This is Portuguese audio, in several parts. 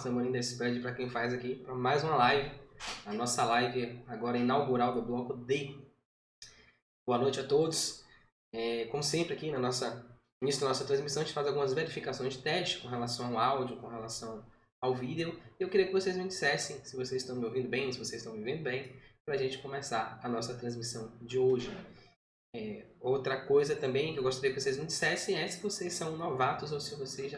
Samuel da Spread para quem faz aqui, para mais uma live, a nossa live agora inaugural do bloco D. Boa noite a todos. Como sempre aqui no início da nossa transmissão, a gente faz algumas verificações de teste com relação ao áudio, com relação ao vídeo. Eu queria que vocês me dissessem se vocês estão me ouvindo bem, se vocês estão me vendo bem, para a gente começar a nossa transmissão de hoje. Outra coisa também que eu gostaria que vocês me dissessem é se vocês são novatos ou se vocês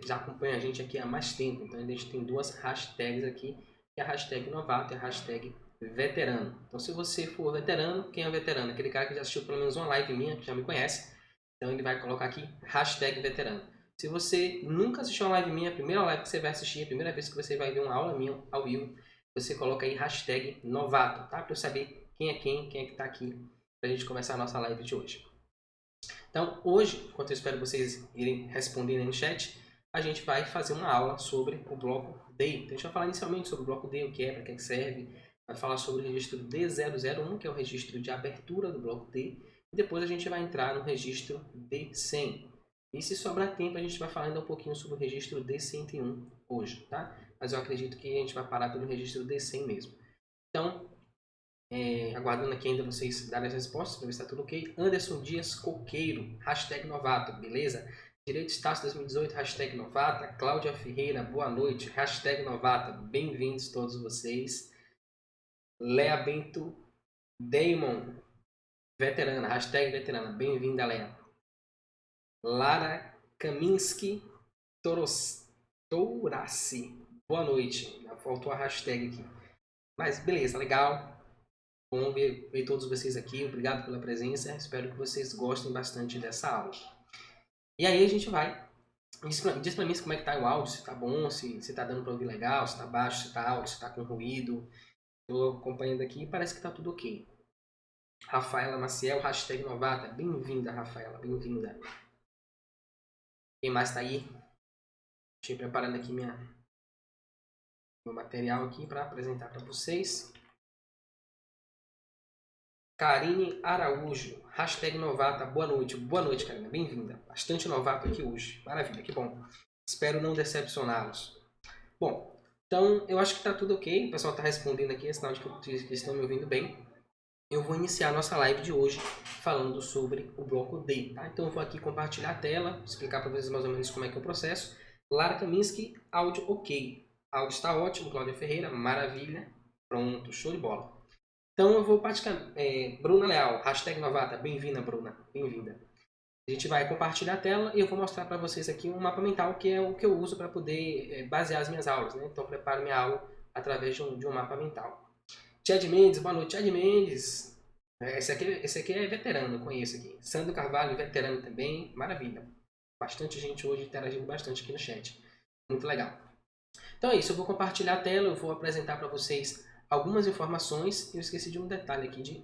já acompanham a gente aqui há mais tempo. Então a gente tem duas hashtags aqui, que é a hashtag novato e a hashtag veterano. Então se você for veterano, quem é veterano? Aquele cara que já assistiu pelo menos uma live minha, que já me conhece. Então ele vai colocar aqui hashtag veterano. Se você nunca assistiu uma live minha, a primeira live que você vai assistir, a primeira vez que você vai ver uma aula minha ao vivo, você coloca aí hashtag novato, tá? Para eu saber quem é que está aqui, para a gente começar a nossa live de hoje. Então, hoje, enquanto eu espero vocês irem respondendo aí no chat, a gente vai fazer uma aula sobre o bloco D. Então, a gente vai falar inicialmente sobre o bloco D, o que é, para que serve. Vai falar sobre o registro D001, que é o registro de abertura do bloco D. E depois a gente vai entrar no registro D100. E se sobrar tempo, a gente vai falar ainda um pouquinho sobre o registro D101 hoje, tá? Mas eu acredito que a gente vai parar pelo registro D100 mesmo. Então, aguardando aqui ainda vocês darem as respostas para ver se está tudo ok. Anderson Dias Coqueiro, hashtag novato, beleza? Direito Estácio 2018, hashtag novata. Cláudia Ferreira, boa noite, hashtag novata. Bem-vindos todos vocês. Lea Bento Damon, veterana, hashtag veterana. Bem-vinda, Lea. Lara Kaminski Touraci, boa noite. Já faltou a hashtag aqui. Mas beleza, legal. Bom ver todos vocês aqui, obrigado pela presença, espero que vocês gostem bastante dessa aula. E aí a gente vai, diz pra mim como é que tá o áudio, se tá bom, se tá dando pra ouvir legal, se tá baixo, se tá alto, se tá com ruído. Tô acompanhando aqui e parece que tá tudo ok. Rafaela Maciel, hashtag novata, bem-vinda Rafaela, bem-vinda. Quem mais tá aí? Estou preparando aqui meu material aqui para apresentar para vocês. Karine Araújo, hashtag novata, boa noite. Boa noite, Karine, bem-vinda. Bastante novato aqui hoje. Maravilha, que bom. Espero não decepcioná-los. Bom, então eu acho que está tudo ok. O pessoal está respondendo aqui, é sinal de que estão me ouvindo bem. Eu vou iniciar a nossa live de hoje falando sobre o bloco D. Tá? Então eu vou aqui compartilhar a tela, explicar para vocês mais ou menos como é que é o processo. Lara Kaminski, áudio ok. Áudio está ótimo, Cláudia Ferreira, maravilha. Pronto, show de bola. Então eu vou praticamente... Bruna Leal, hashtag novata, bem-vinda Bruna, bem-vinda. A gente vai compartilhar a tela e eu vou mostrar para vocês aqui um mapa mental, que é o que eu uso para poder basear as minhas aulas. Né? Então eu preparo minha aula através de um mapa mental. Chad Mendes, boa noite, Chad Mendes. Esse aqui é veterano, eu conheço aqui. Sandro Carvalho, veterano também, maravilha. Bastante gente hoje interagindo bastante aqui no chat. Muito legal. Então é isso, eu vou compartilhar a tela, eu vou apresentar para vocês algumas informações e eu esqueci de um detalhe aqui de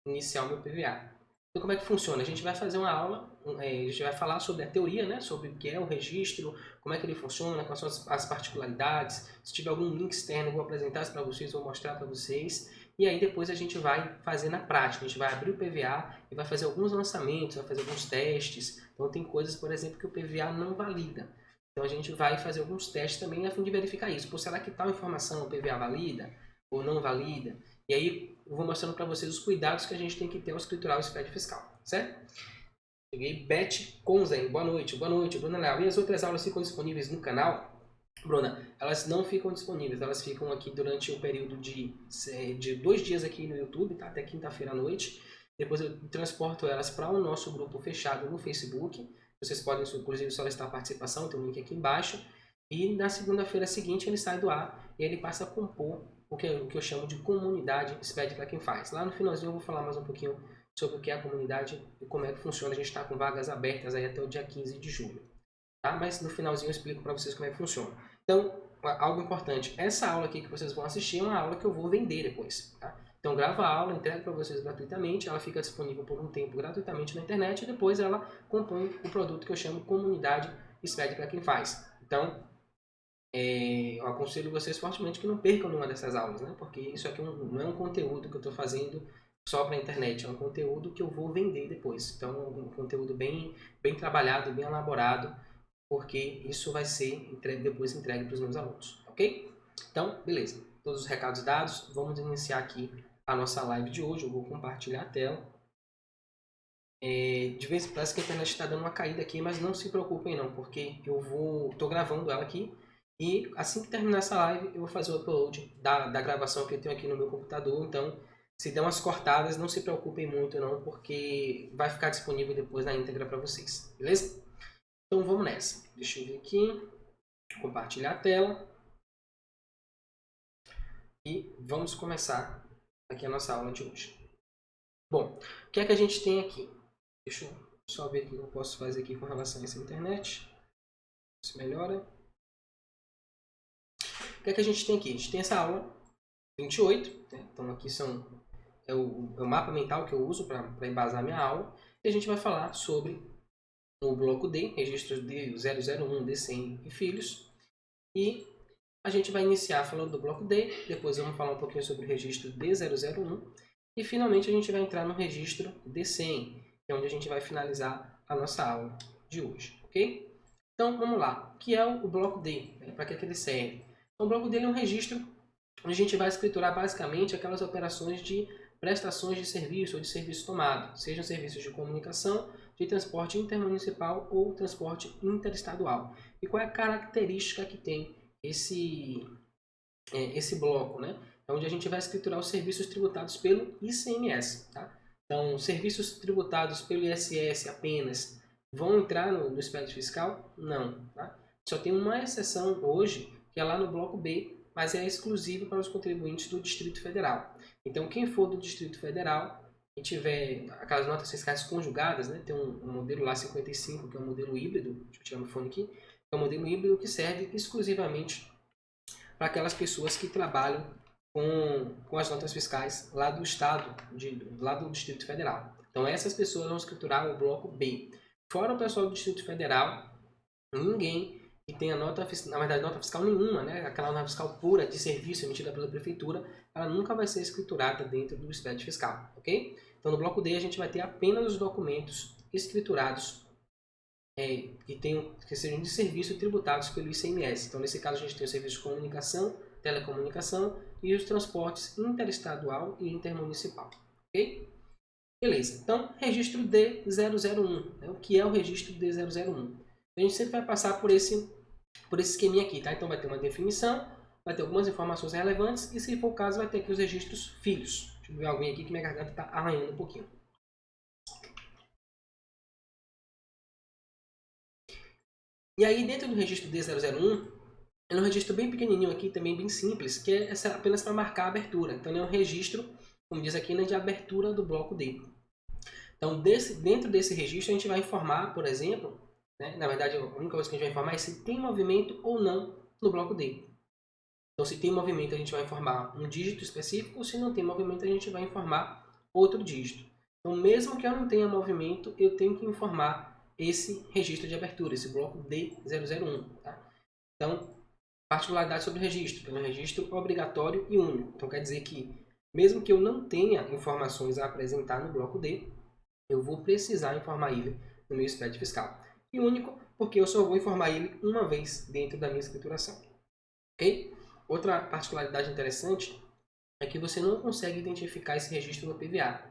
iniciar o meu PVA. Então como é que funciona? A gente vai fazer uma aula, a gente vai falar sobre a teoria, né? Sobre o que é o registro, como é que ele funciona, quais são as particularidades. Se tiver algum link externo, eu vou apresentar isso para vocês, vou mostrar para vocês. E aí depois a gente vai fazer na prática, a gente vai abrir o PVA e vai fazer alguns lançamentos, vai fazer alguns testes. Então tem coisas, por exemplo, que o PVA não valida. Então a gente vai fazer alguns testes também a fim de verificar isso. Pô, será que tal informação o PVA valida ou não valida? E aí eu vou mostrando para vocês os cuidados que a gente tem que ter ao escriturar o SPED fiscal, certo? Cheguei, Beth Konzen, boa noite, Bruna Leal. E as outras aulas ficam disponíveis no canal? Bruna, elas não ficam disponíveis, elas ficam aqui durante um período de 2 dias aqui no YouTube, tá? Até quinta-feira à noite. Depois eu transporto elas para o nosso grupo fechado no Facebook. Vocês podem, inclusive, solicitar a participação, tem um link aqui embaixo. E na segunda-feira seguinte ele sai do ar e ele passa a compor o que eu chamo de comunidade SPED para quem faz. Lá no finalzinho eu vou falar mais um pouquinho sobre o que é a comunidade e como é que funciona. A gente está com vagas abertas aí até o dia 15 de julho. Tá? Mas no finalzinho eu explico para vocês como é que funciona. Então, algo importante, essa aula aqui que vocês vão assistir é uma aula que eu vou vender depois. Tá? Então grava a aula, entrega para vocês gratuitamente, ela fica disponível por um tempo gratuitamente na internet e depois ela compõe o produto que eu chamo comunidade SPED para quem faz. Então, eu aconselho vocês fortemente que não percam nenhuma dessas aulas, né? Porque isso aqui não é um conteúdo que eu estou fazendo só para a internet, é um conteúdo que eu vou vender depois. Então, um conteúdo bem trabalhado, bem elaborado, porque isso vai ser depois entregue para os meus alunos, ok? Então, beleza. Todos os recados dados, vamos iniciar aqui a nossa live de hoje. Eu vou compartilhar a tela. De vez em quando parece que a internet está dando uma caída aqui, mas não se preocupem não, porque estou gravando ela aqui e assim que terminar essa live eu vou fazer o upload da gravação que eu tenho aqui no meu computador. Então, se der umas cortadas, não se preocupem muito não, porque vai ficar disponível depois na íntegra para vocês, beleza? Então vamos nessa. Deixa eu ver aqui, compartilhar a tela e vamos começar aqui a nossa aula de hoje. Bom, o que é que a gente tem aqui? Deixa eu só ver o que eu posso fazer aqui com relação a essa internet. Se melhora. O que é que a gente tem aqui? A gente tem essa aula 28. Né? Então aqui é o mapa mental que eu uso para embasar minha aula. E a gente vai falar sobre o bloco D, registros D001, D100 e filhos. E a gente vai iniciar falando do bloco D. Depois vamos falar um pouquinho sobre o registro D001. E finalmente a gente vai entrar no registro D100. Que é onde a gente vai finalizar a nossa aula de hoje, ok? Então, vamos lá. O que é o bloco D? Né? Para que ele serve? Então, o bloco D é um registro onde a gente vai escriturar basicamente aquelas operações de prestações de serviço ou de serviço tomado, sejam serviços de comunicação, de transporte intermunicipal ou transporte interestadual. E qual é a característica que tem esse bloco, né? É onde a gente vai escriturar os serviços tributados pelo ICMS, tá? Então, serviços tributados pelo ISS apenas vão entrar no SPED fiscal? Não. Tá? Só tem uma exceção hoje, que é lá no bloco B, mas é exclusivo para os contribuintes do Distrito Federal. Então, quem for do Distrito Federal e tiver aquelas notas fiscais conjugadas, né? Tem um modelo lá 55, que é um modelo híbrido, deixa eu tirar meu fone aqui, é um modelo híbrido que serve exclusivamente para aquelas pessoas que trabalham com as notas fiscais lá do estado, lá do Distrito Federal. Então essas pessoas vão escriturar o bloco B. Fora o pessoal do Distrito Federal, ninguém que tenha nota fiscal nenhuma, né? Aquela nota fiscal pura de serviço emitida pela prefeitura, ela nunca vai ser escriturada dentro do SPED fiscal, ok? Então no bloco D a gente vai ter apenas os documentos escriturados que sejam de serviço tributados pelo ICMS. Então nesse caso a gente tem o serviço de comunicação, telecomunicação e os transportes interestadual e intermunicipal, ok? Beleza, então registro D001, né? O que é o registro D001? A gente sempre vai passar por esse esqueminha aqui, tá? Então vai ter uma definição, vai ter algumas informações relevantes e se for o caso vai ter aqui os registros filhos. Deixa eu ver alguém aqui que minha garganta está arranhando um pouquinho. E aí dentro do registro D001, é um registro bem pequenininho aqui, também bem simples, que é apenas para marcar a abertura. Então é um registro, como diz aqui, de abertura do bloco D. Então dentro desse registro a gente vai informar, por exemplo, né, na verdade a única coisa que a gente vai informar é se tem movimento ou não no bloco D. Então se tem movimento a gente vai informar um dígito específico, se não tem movimento a gente vai informar outro dígito. Então mesmo que eu não tenha movimento, eu tenho que informar esse registro de abertura, esse bloco D001. Tá? Então, particularidade sobre o registro, que é um registro obrigatório e único. Então quer dizer que, mesmo que eu não tenha informações a apresentar no bloco D, eu vou precisar informar ele no meu SPED fiscal. E único, porque eu só vou informar ele uma vez dentro da minha escrituração. Ok? Outra particularidade interessante é que você não consegue identificar esse registro no PVA.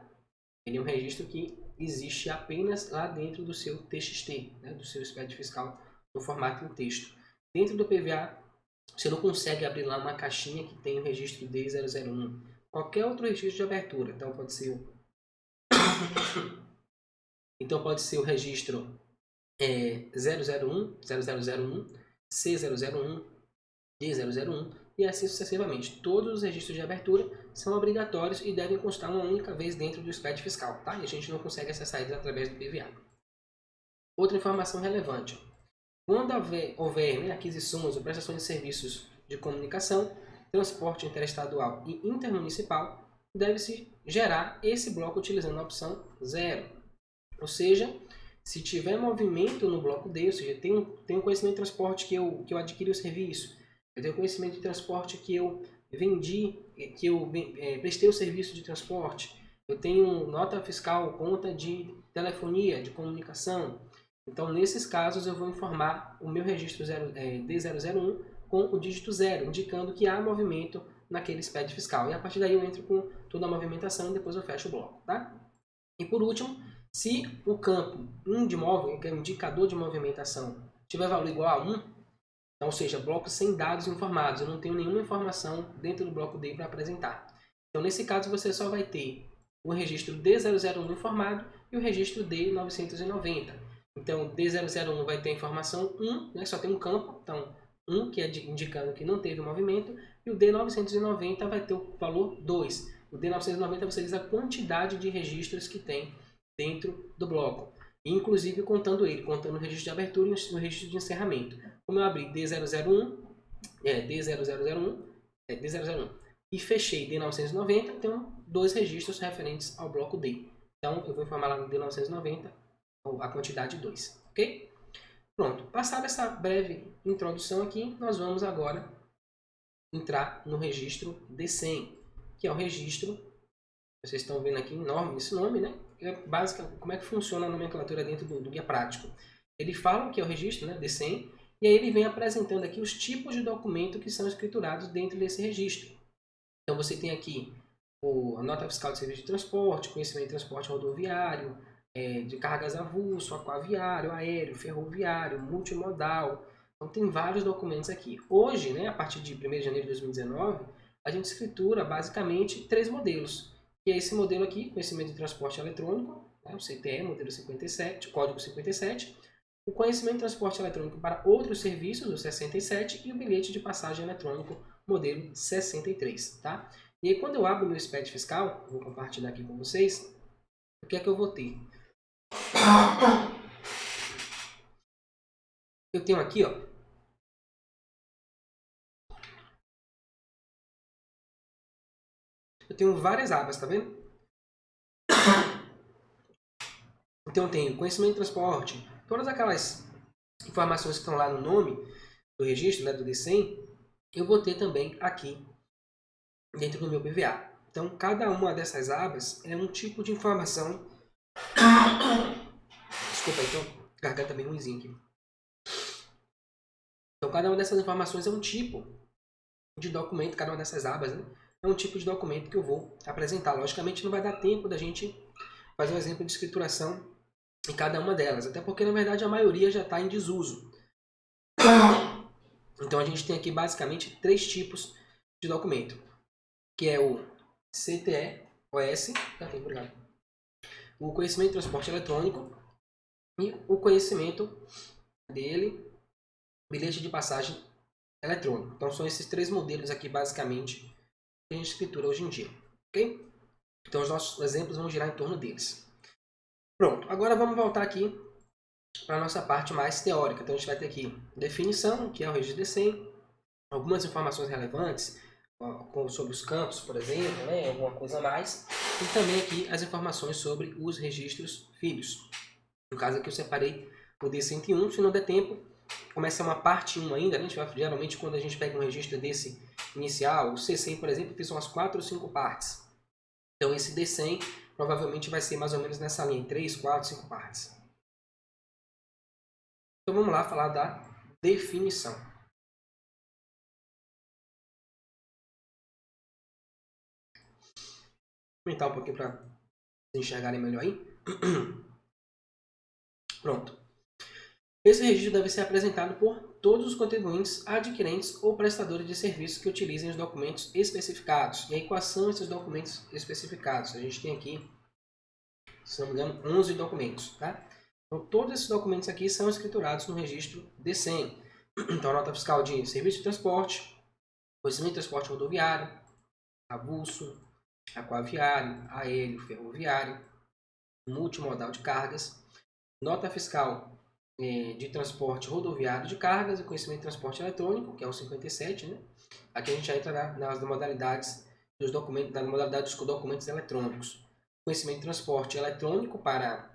Ele é um registro que existe apenas lá dentro do seu TXT, né, do seu SPED fiscal no formato em texto. Dentro do PVA, você não consegue abrir lá uma caixinha que tem o registro D001. Qualquer outro registro de abertura. Então pode ser o registro 001, 0001, C001, D001 e assim sucessivamente. Todos os registros de abertura são obrigatórios e devem constar uma única vez dentro do SPED fiscal, tá? E a gente não consegue acessar eles através do PVA. Outra informação relevante. Quando houver aquisições ou prestações de serviços de comunicação, transporte interestadual e intermunicipal, deve-se gerar esse bloco utilizando a opção 0. Ou seja, se tiver movimento no bloco D, ou seja, tem um conhecimento de transporte que eu adquiri o serviço, eu tenho conhecimento de transporte que eu vendi, que eu prestei o serviço de transporte, eu tenho nota fiscal, conta de telefonia, de comunicação, Então, nesses casos, eu vou informar o meu registro D001 com o dígito 0, indicando que há movimento naquele SPED fiscal. E a partir daí eu entro com toda a movimentação e depois eu fecho o bloco. Tá? E por último, se o campo INDMOVE, que é o indicador de movimentação, tiver valor igual a 1, então, ou seja, bloco sem dados informados, eu não tenho nenhuma informação dentro do bloco D para apresentar. Então, nesse caso, você só vai ter o registro D001 informado e o registro D990. Então, o D001 vai ter a informação 1, né, só tem um campo, então 1, que é indicando que não teve movimento, e o D990 vai ter o valor 2. O D990 você diz a quantidade de registros que tem dentro do bloco, inclusive contando o registro de abertura e o registro de encerramento. Como eu abri D001, D001 e fechei D990, tenho 2 registros referentes ao bloco D. Então, eu vou informar lá no D990 a quantidade 2, ok? Pronto, passada essa breve introdução aqui, nós vamos agora entrar no registro D100, que é o registro, vocês estão vendo aqui enorme esse nome, né? É básica, como é que funciona a nomenclatura dentro do guia prático. Ele fala que é o registro, né, D100, e aí ele vem apresentando aqui os tipos de documento que são escriturados dentro desse registro. Então você tem aqui a nota fiscal de serviço de transporte, conhecimento de transporte rodoviário, de cargas avulso, aquaviário, aéreo, ferroviário, multimodal. Então tem vários documentos aqui. Hoje, né, a partir de 1º de janeiro de 2019, a gente escritura basicamente 3 modelos. Que é esse modelo aqui, conhecimento de transporte eletrônico, né, o CTE, modelo 57, código 57, o conhecimento de transporte eletrônico para outros serviços, o 67, e o bilhete de passagem eletrônico, modelo 63. Tá? E aí, quando eu abro o meu SPED fiscal, vou compartilhar aqui com vocês, o que é que eu vou ter? Eu tenho aqui, ó, eu tenho várias abas, tá vendo? Então eu tenho conhecimento de transporte, todas aquelas informações que estão lá no nome do registro, né, do D100, eu vou ter também aqui dentro do meu PVA. Então cada uma dessas abas é um tipo de informação. Desculpa, então, garganta bem ruimzinho aqui. Então cada uma dessas informações é um tipo de documento, cada uma dessas abas, né, é um tipo de documento que eu vou apresentar. Logicamente não vai dar tempo da gente fazer um exemplo de escrituração em cada uma delas, até porque na verdade a maioria já está em desuso. Então a gente tem aqui basicamente 3 tipos de documento, que é o CTE-OS, o conhecimento de transporte eletrônico e o conhecimento dele, bilhete de passagem eletrônico. Então são esses 3 modelos aqui basicamente que a gente escritura hoje em dia, ok? Então os nossos exemplos vão girar em torno deles. Pronto, agora vamos voltar aqui para a nossa parte mais teórica. Então a gente vai ter aqui definição, que é o registro D100, algumas informações relevantes sobre os campos, por exemplo, né, alguma coisa a mais, e também aqui as informações sobre os registros filhos. No caso aqui eu separei o D101, se não der tempo, começa uma parte 1 ainda, né? A gente vai, geralmente quando a gente pega um registro desse inicial, o C100, por exemplo, tem umas 4 ou 5 partes. Então esse D100 provavelmente vai ser mais ou menos nessa linha, 3, 4, 5 partes. Então vamos lá falar da definição. Vou aumentar um pouquinho para vocês enxergarem melhor aí. Pronto. Esse registro deve ser apresentado por todos os contribuintes, adquirentes ou prestadores de serviços que utilizem os documentos especificados. E aí, quais são esses documentos especificados? A gente tem aqui, se não me engano, 11 documentos. Tá? Então, todos esses documentos aqui são escriturados no registro D100. Então, a nota fiscal de serviço de transporte, conhecimento de transporte rodoviário, avulso, aquaviário, aéreo, ferroviário, multimodal de cargas, nota fiscal de transporte rodoviário de cargas e conhecimento de transporte eletrônico, que é o 57, né? Aqui a gente já entra nas modalidades dos documentos, da modalidade dos documentos eletrônicos. Conhecimento de transporte eletrônico para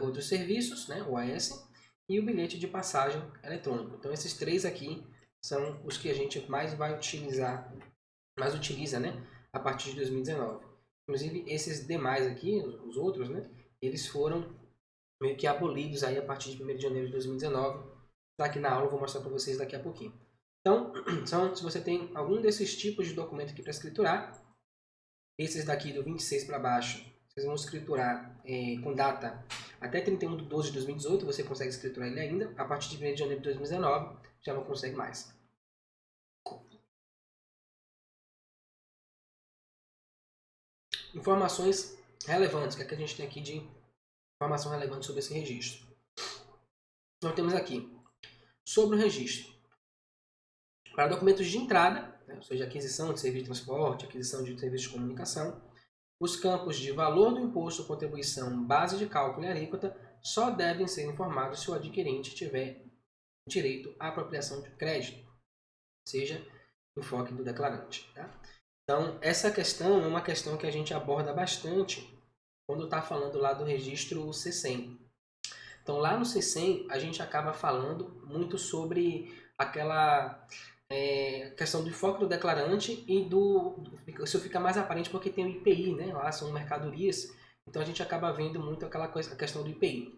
outros serviços, né? O AS, e o bilhete de passagem eletrônico. Então esses 3 aqui são os que a gente mais vai utilizar, né? A partir de 2019. Inclusive esses demais aqui, os outros, né? Eles foram meio que abolidos aí a partir de 1º de janeiro de 2019. Tá aqui na aula, eu vou mostrar para vocês daqui a pouquinho. Então, se você tem algum desses tipos de documento aqui para escriturar, esses daqui do 26 para baixo, vocês vão escriturar com data até 31/12/2018, você consegue escriturar ele ainda. A partir de 1º de janeiro de 2019, já não consegue mais. Informações relevantes, o que é que a gente tem aqui de informação relevante sobre esse registro? Nós temos aqui, sobre o registro, para documentos de entrada, ou seja, aquisição de serviço de transporte, aquisição de serviço de comunicação, os campos de valor do imposto, contribuição, base de cálculo e alíquota só devem ser informados se o adquirente tiver direito à apropriação de crédito, seja enfoque do declarante. Tá? Então, essa questão é uma questão que a gente aborda bastante quando está falando lá do registro C100. Então, lá no C100, a gente acaba falando muito sobre aquela questão do enfoque do declarante e isso fica mais aparente porque tem o IPI, né? Lá são mercadorias, então a gente acaba vendo muito aquela coisa, a questão do IPI.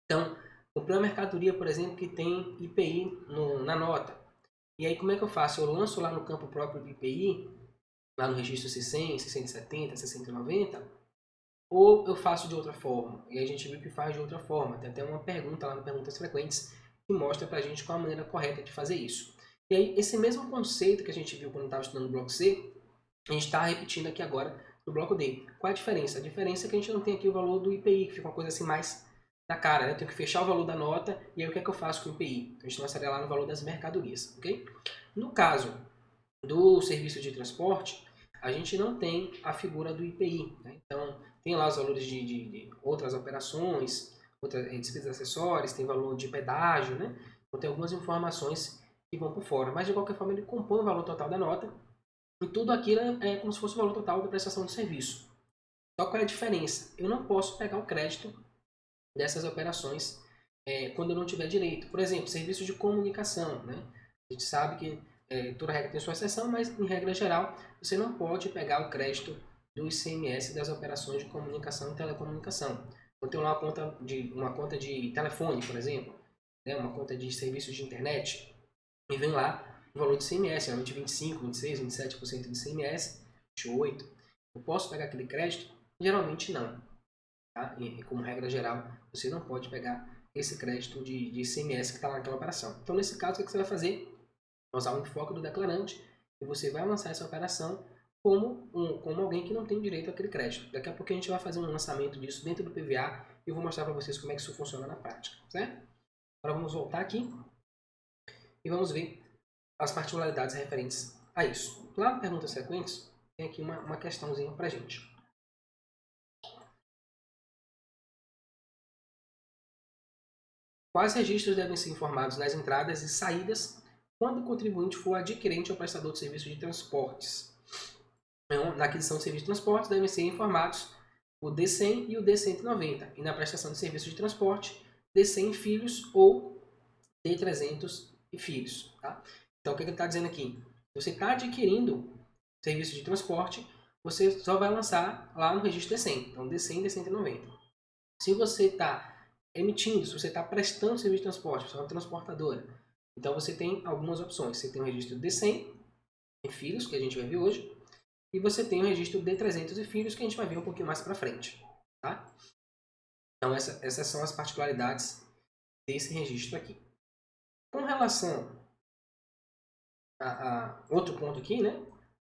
Então, comprei uma mercadoria, por exemplo, que tem IPI na nota. E aí, como é que eu faço? Eu lanço lá no campo próprio do IPI, lá no registro C100, 670, 690, ou eu faço de outra forma? E a gente viu que faz de outra forma. Tem até uma pergunta lá no Perguntas Frequentes que mostra pra gente qual a maneira correta de fazer isso. E aí, esse mesmo conceito que a gente viu quando estava estudando o bloco C, a gente está repetindo aqui agora no bloco D. Qual a diferença? A diferença é que a gente não tem aqui o valor do IPI, que fica uma coisa assim mais na cara, né? Eu tenho que fechar o valor da nota e aí o que é que eu faço com o IPI? Então, a gente lançaria lá no valor das mercadorias, ok? No caso do serviço de transporte, a gente não tem a figura do IPI, né? Então, tem lá os valores de outras operações, outras despesas acessórias, tem valor de pedágio, né? Então, tem algumas informações que vão por fora, mas de qualquer forma ele compõe o valor total da nota e tudo aquilo é como se fosse o valor total da prestação de serviço. Só qual é a diferença? Eu não posso pegar o crédito dessas operações quando eu não tiver direito. Por exemplo, serviço de comunicação, né? A gente sabe que toda regra tem sua exceção, mas em regra geral você não pode pegar o crédito do ICMS das operações de comunicação e telecomunicação. Então tem uma conta de telefone, por exemplo, né? Uma conta de serviços de internet, e vem lá o valor de ICMS, realmente 25%, 26%, 27% de ICMS, 28%. Eu posso pegar aquele crédito? Geralmente não. Tá? E, como regra geral, você não pode pegar esse crédito de ICMS que está naquela operação. Então, nesse caso, o que você vai fazer? Usar o enfoque do declarante e você vai lançar essa operação como alguém que não tem direito àquele crédito. Daqui a pouco a gente vai fazer um lançamento disso dentro do PVA e eu vou mostrar para vocês como é que isso funciona na prática. Certo? Agora vamos voltar aqui e vamos ver as particularidades referentes a isso. Lá no Perguntas Frequentes, tem aqui uma questãozinha para a gente. Quais registros devem ser informados nas entradas e saídas quando o contribuinte for adquirente ou prestador de serviço de transportes? Então, na aquisição de serviço de transportes devem ser informados o D100 e o D190. E na prestação de serviço de transporte, D100 filhos ou D300 e filhos. Tá? Então, o que ele está dizendo aqui? Você está adquirindo serviço de transporte, você só vai lançar lá no registro D100. Então, D100 e D190. Se você está emitindo, se você está prestando serviço de transporte, você é uma transportadora, então você tem algumas opções. Você tem o registro D100 e filhos, que a gente vai ver hoje, e você tem o registro D300 e filhos, que a gente vai ver um pouquinho mais para frente. Tá? Então, essas são as particularidades desse registro aqui. Com relação a outro ponto aqui, né?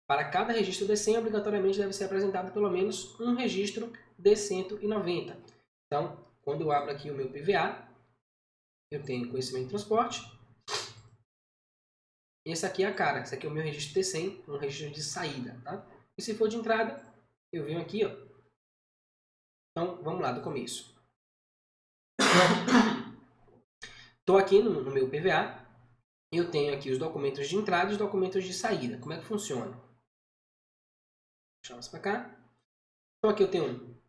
Para cada registro D100, obrigatoriamente deve ser apresentado pelo menos um registro D190. Então, quando eu abro aqui o meu PVA, eu tenho conhecimento de transporte. Esse aqui é a cara. Esse aqui é o meu registro D100, um registro de saída. Tá? E se for de entrada, eu venho aqui. Ó. Então, vamos lá do começo. Estou aqui no meu PVA. Eu tenho aqui os documentos de entrada e os documentos de saída. Como é que funciona? Deixa eu mais para cá. Então aqui eu tenho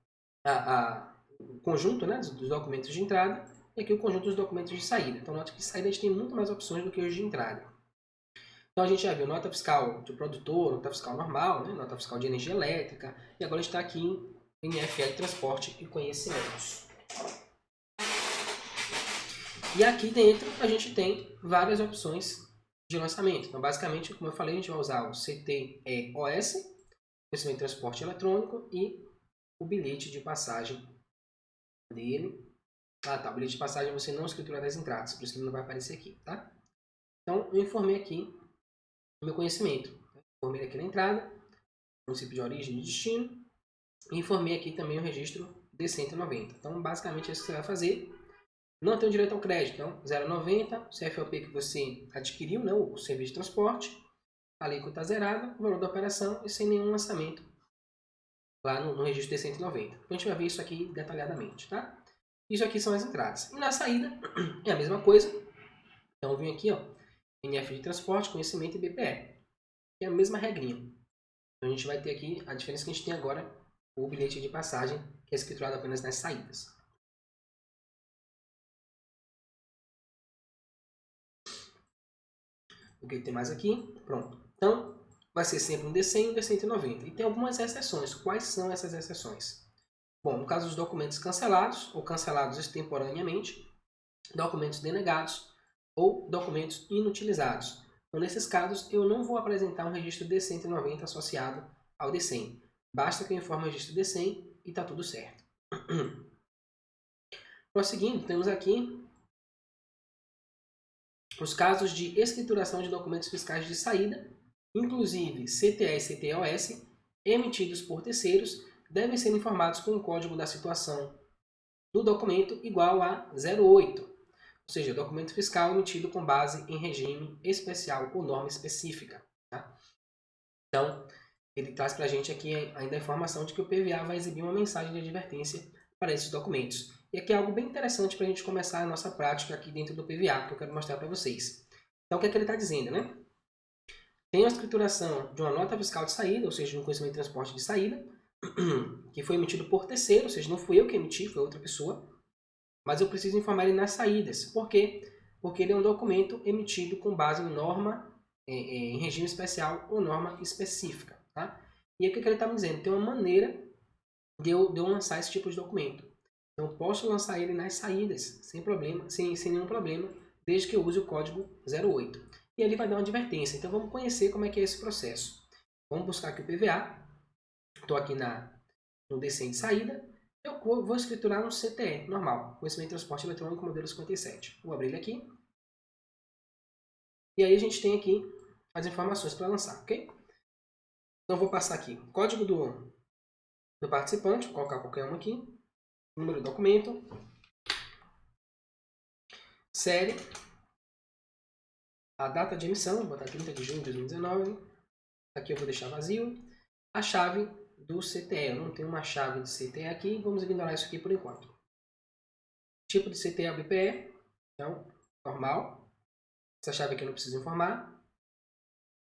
o conjunto, né, dos documentos de entrada e aqui o conjunto dos documentos de saída. Então note que de saída a gente tem muito mais opções do que os de entrada. Então a gente já viu nota fiscal de produtor, nota fiscal normal, né, nota fiscal de energia elétrica e agora a gente está aqui em FL Transporte e Conhecimentos. E aqui dentro a gente tem várias opções de lançamento. Então, basicamente, como eu falei, a gente vai usar o CTEOS, conhecimento de transporte eletrônico, e o bilhete de passagem dele. Ah, tá. O bilhete de passagem você não escritura das entradas, por isso que ele não vai aparecer aqui, tá? Então, eu informei aqui o meu conhecimento. Informei aqui na entrada, município de origem e destino, e informei aqui também o registro D190. Então, basicamente, é isso que você vai fazer. Não tem direito ao crédito, então 0,90, CFOP que você adquiriu, né, o serviço de transporte, a alíquota zerada, o valor da operação e sem nenhum lançamento lá no registro D190. Então a gente vai ver isso aqui detalhadamente, tá? Isso aqui são as entradas. E na saída é a mesma coisa. Então eu venho aqui, ó, NF de transporte, conhecimento e BPE. É a mesma regrinha. Então a gente vai ter aqui a diferença que a gente tem agora, o bilhete de passagem, que é escriturado apenas nas saídas. O que tem mais aqui? Pronto. Então, vai ser sempre um D100 e um D190. E tem algumas exceções. Quais são essas exceções? Bom, no caso dos documentos cancelados ou cancelados extemporaneamente, documentos denegados ou documentos inutilizados. Então, nesses casos, eu não vou apresentar um registro D190 associado ao D100. Basta que eu informe o registro D100 e está tudo certo. Prosseguindo, temos aqui os casos de escrituração de documentos fiscais de saída, inclusive CTE e CTOS, emitidos por terceiros, devem ser informados com o código da situação do documento igual a 08, ou seja, documento fiscal emitido com base em regime especial ou norma específica. Tá? Então, ele traz para a gente aqui ainda a informação de que o PVA vai exibir uma mensagem de advertência para esses documentos. E aqui é algo bem interessante para a gente começar a nossa prática aqui dentro do PVA, que eu quero mostrar para vocês. Então, o que é que ele está dizendo, né? Tem a escrituração de uma nota fiscal de saída, ou seja, de um conhecimento de transporte de saída, que foi emitido por terceiro, ou seja, não fui eu que emiti, foi outra pessoa, mas eu preciso informar ele nas saídas. Por quê? Porque ele é um documento emitido com base em norma, em regime especial ou norma específica. Tá? E aí o que ele está me dizendo? Tem uma maneira de eu lançar esse tipo de documento. Então, eu posso lançar ele nas saídas, sem problema, sem nenhum problema, desde que eu use o código 08. E ele vai dar uma advertência. Então, vamos conhecer como é que é esse processo. Vamos buscar aqui o PVA. Estou aqui no D100 de saída. Eu vou escriturar um CTE normal, Conhecimento de Transporte Eletrônico modelo 57. Vou abrir ele aqui. E aí a gente tem aqui as informações para lançar, ok? Então, vou passar aqui o código do participante, vou colocar qualquer um aqui. Número do documento, série, a data de emissão, vou botar 30 de junho de 2019, aqui eu vou deixar vazio, a chave do CTE, eu não tenho uma chave de CTE aqui, vamos ignorar isso aqui por enquanto. Tipo de CTE é o BPE, então, normal, essa chave aqui eu não preciso informar.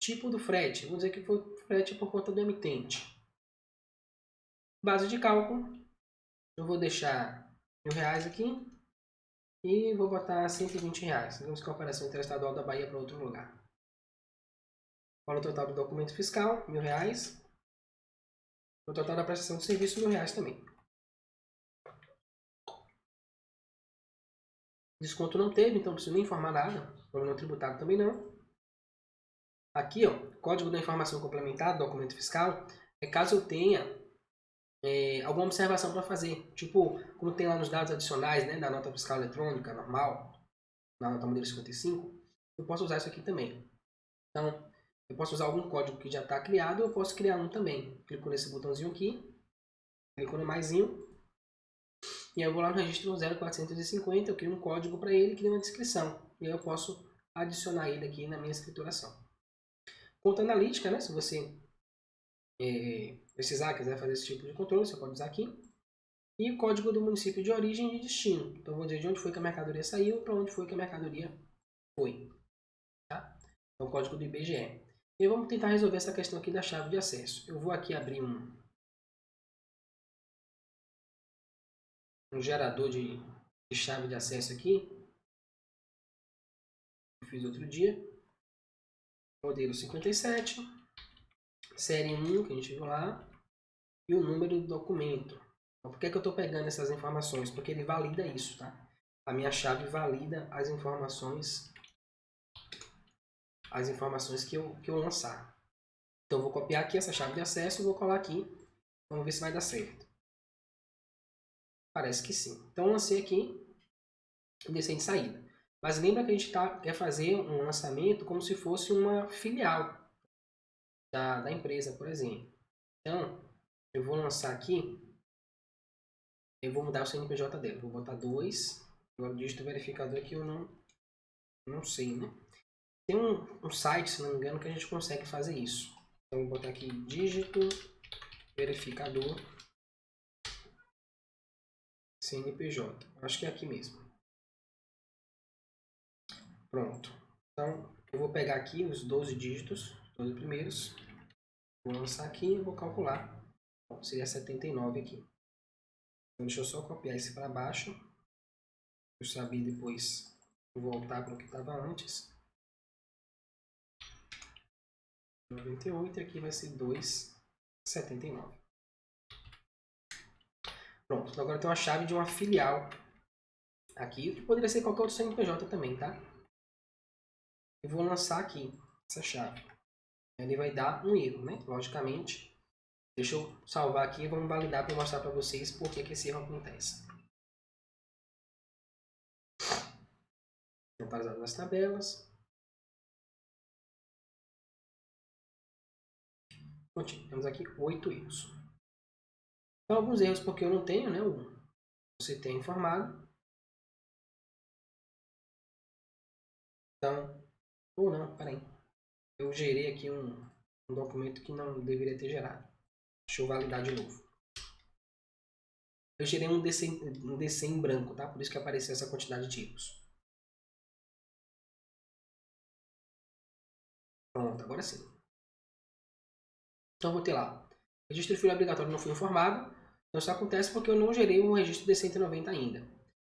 Tipo do frete, vou dizer que foi frete por conta do emitente. Base de cálculo, eu vou deixar R$1.000 aqui, e vou botar R$120. Digamos que a operação interestadual da Bahia para outro lugar. Valor total do documento fiscal, R$1.000. O total da prestação de serviço, R$1.000 também. Desconto não teve, então não preciso nem informar nada. Valor não tributado também não. Aqui, ó, código da informação complementar do documento fiscal, é caso eu tenha alguma observação para fazer. Tipo, como tem lá nos dados adicionais, né, da nota fiscal eletrônica normal, na nota modelo 55, eu posso usar isso aqui também. Então, eu posso usar algum código que já está criado, ou eu posso criar um também. Clico nesse botãozinho aqui, clico no maisinho, e aí eu vou lá no registro 0450, eu crio um código para ele, crio uma descrição. E aí eu posso adicionar ele aqui na minha escrituração. Conta analítica, né? Se você precisar, quiser fazer esse tipo de controle, você pode usar aqui. E o código do município de origem e de destino. Então, eu vou dizer de onde foi que a mercadoria saiu, para onde foi que a mercadoria foi. Tá? Então, o código do IBGE. E vamos tentar resolver essa questão aqui da chave de acesso. Eu vou aqui abrir um gerador de chave de acesso aqui. Eu fiz outro dia. Modelo 57. Série 1, que a gente viu lá. E o número do documento. Então, por que eu estou pegando essas informações? Porque ele valida isso, tá? a minha chave valida as informações que eu lançar. Então, eu vou copiar aqui essa chave de acesso e vou colar aqui. Vamos ver se vai dar certo. Parece que sim. Então, eu lancei aqui e desci de saída. Mas lembra que a gente quer fazer um lançamento como se fosse uma filial da empresa, por exemplo. Então, eu vou lançar aqui. Eu vou mudar o CNPJ dela. Vou botar 2. Agora o dígito verificador que eu não sei, né? Tem um site, se não me engano, que a gente consegue fazer isso. Então, eu vou botar aqui dígito verificador CNPJ. Acho que é aqui mesmo. Pronto. Então, eu vou pegar aqui os 12 dígitos, 12 primeiros. Vou lançar aqui e vou calcular. Bom, seria 79 aqui. Então, deixa eu só copiar esse para baixo. Eu sabia depois voltar para o que estava antes. 98 e aqui vai ser 2,79. Pronto, agora tem uma chave de uma filial aqui, que poderia ser qualquer outro CNPJ também, tá? Eu vou lançar aqui essa chave. Ele vai dar um erro, né? Logicamente. Deixa eu salvar aqui e vamos validar para mostrar para vocês por que esse erro acontece. Atualizado nas tabelas. Pronto, temos aqui 8 erros. Então, alguns erros porque eu não tenho, né? Você tem informado. Então, ou não, peraí. Eu gerei aqui um documento que não deveria ter gerado. Deixa eu validar de novo. Eu gerei um DC em branco, tá? Por isso que apareceu essa quantidade de erros. Pronto, agora sim. Então, vou ter lá. Registro de filho obrigatório não foi informado. Então, isso acontece porque eu não gerei um registro D190 ainda.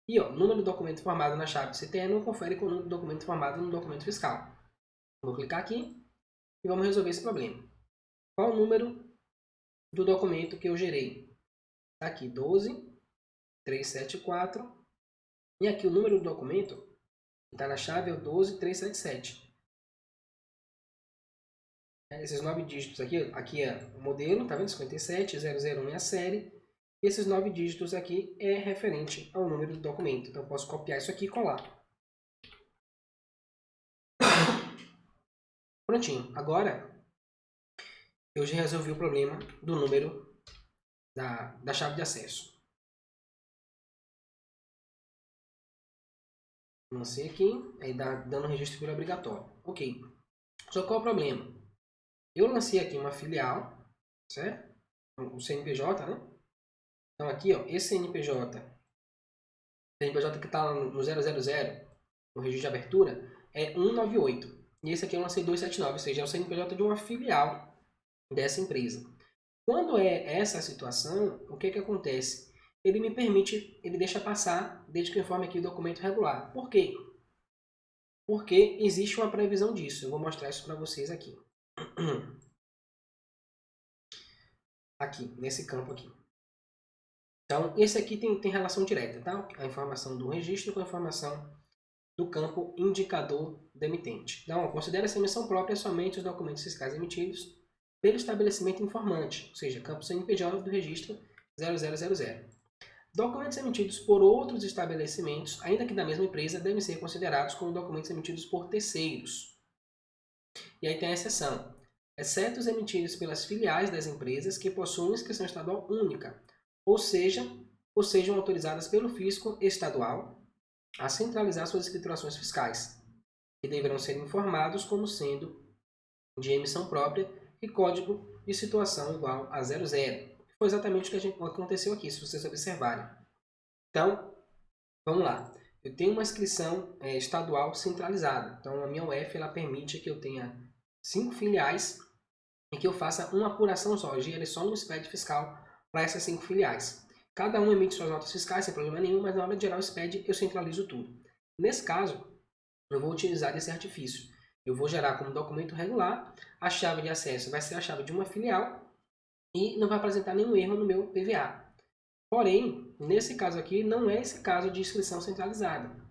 E, ó, número do documento formado na chave CTE não confere com o número do documento formado no documento fiscal. Vou clicar aqui e vamos resolver esse problema. Qual o número do documento que eu gerei? Está aqui, 12374. E aqui o número do documento que está na chave é o 12377. Esses 9 dígitos aqui é o modelo, tá vendo? 57001 é a série. E esses 9 dígitos aqui é referente ao número do documento. Então eu posso copiar isso aqui e colar. Prontinho. Agora eu já resolvi o problema do número da chave de acesso. Lancei aqui, aí dando registro por obrigatório. Ok. Só qual é o problema? Eu lancei aqui uma filial, certo? O CNPJ, né? Então aqui, ó, esse CNPJ que está no 000, no registro de abertura, é 198. E esse aqui eu lancei 279, ou seja, é o CNPJ de uma filial dessa empresa. Quando é essa situação, o que acontece? Ele me permite, ele deixa passar, desde que eu informe aqui o documento regular. Por quê? Porque existe uma previsão disso. Eu vou mostrar isso para vocês aqui. Aqui, nesse campo aqui. Então, esse aqui tem relação direta, tá? A informação do registro com a informação do campo indicador do emitente. Então, considera essa emissão própria somente os documentos fiscais emitidos pelo estabelecimento informante, ou seja, campo CNPJ do registro 0000. Documentos emitidos por outros estabelecimentos, ainda que da mesma empresa, devem ser considerados como documentos emitidos por terceiros. E aí tem a exceção, exceto os emitidos pelas filiais das empresas que possuem inscrição estadual única, ou sejam autorizadas pelo fisco estadual a centralizar suas escriturações fiscais, que deverão ser informados como sendo de emissão própria e código de situação igual a 00. Foi exatamente o que aconteceu aqui, se vocês observarem. Então, vamos lá. Eu tenho uma inscrição estadual centralizada. Então, a minha UF ela permite que eu tenha 5 filiais e que eu faça uma apuração só. Eu gere só um SPED fiscal para essas 5 filiais. Cada um emite suas notas fiscais sem problema nenhum, mas na hora de gerar o SPED eu centralizo tudo. Nesse caso, eu vou utilizar esse artifício. Eu vou gerar como documento regular, a chave de acesso vai ser a chave de uma filial e não vai apresentar nenhum erro no meu PVA. Porém, nesse caso aqui, não é esse caso de inscrição centralizada.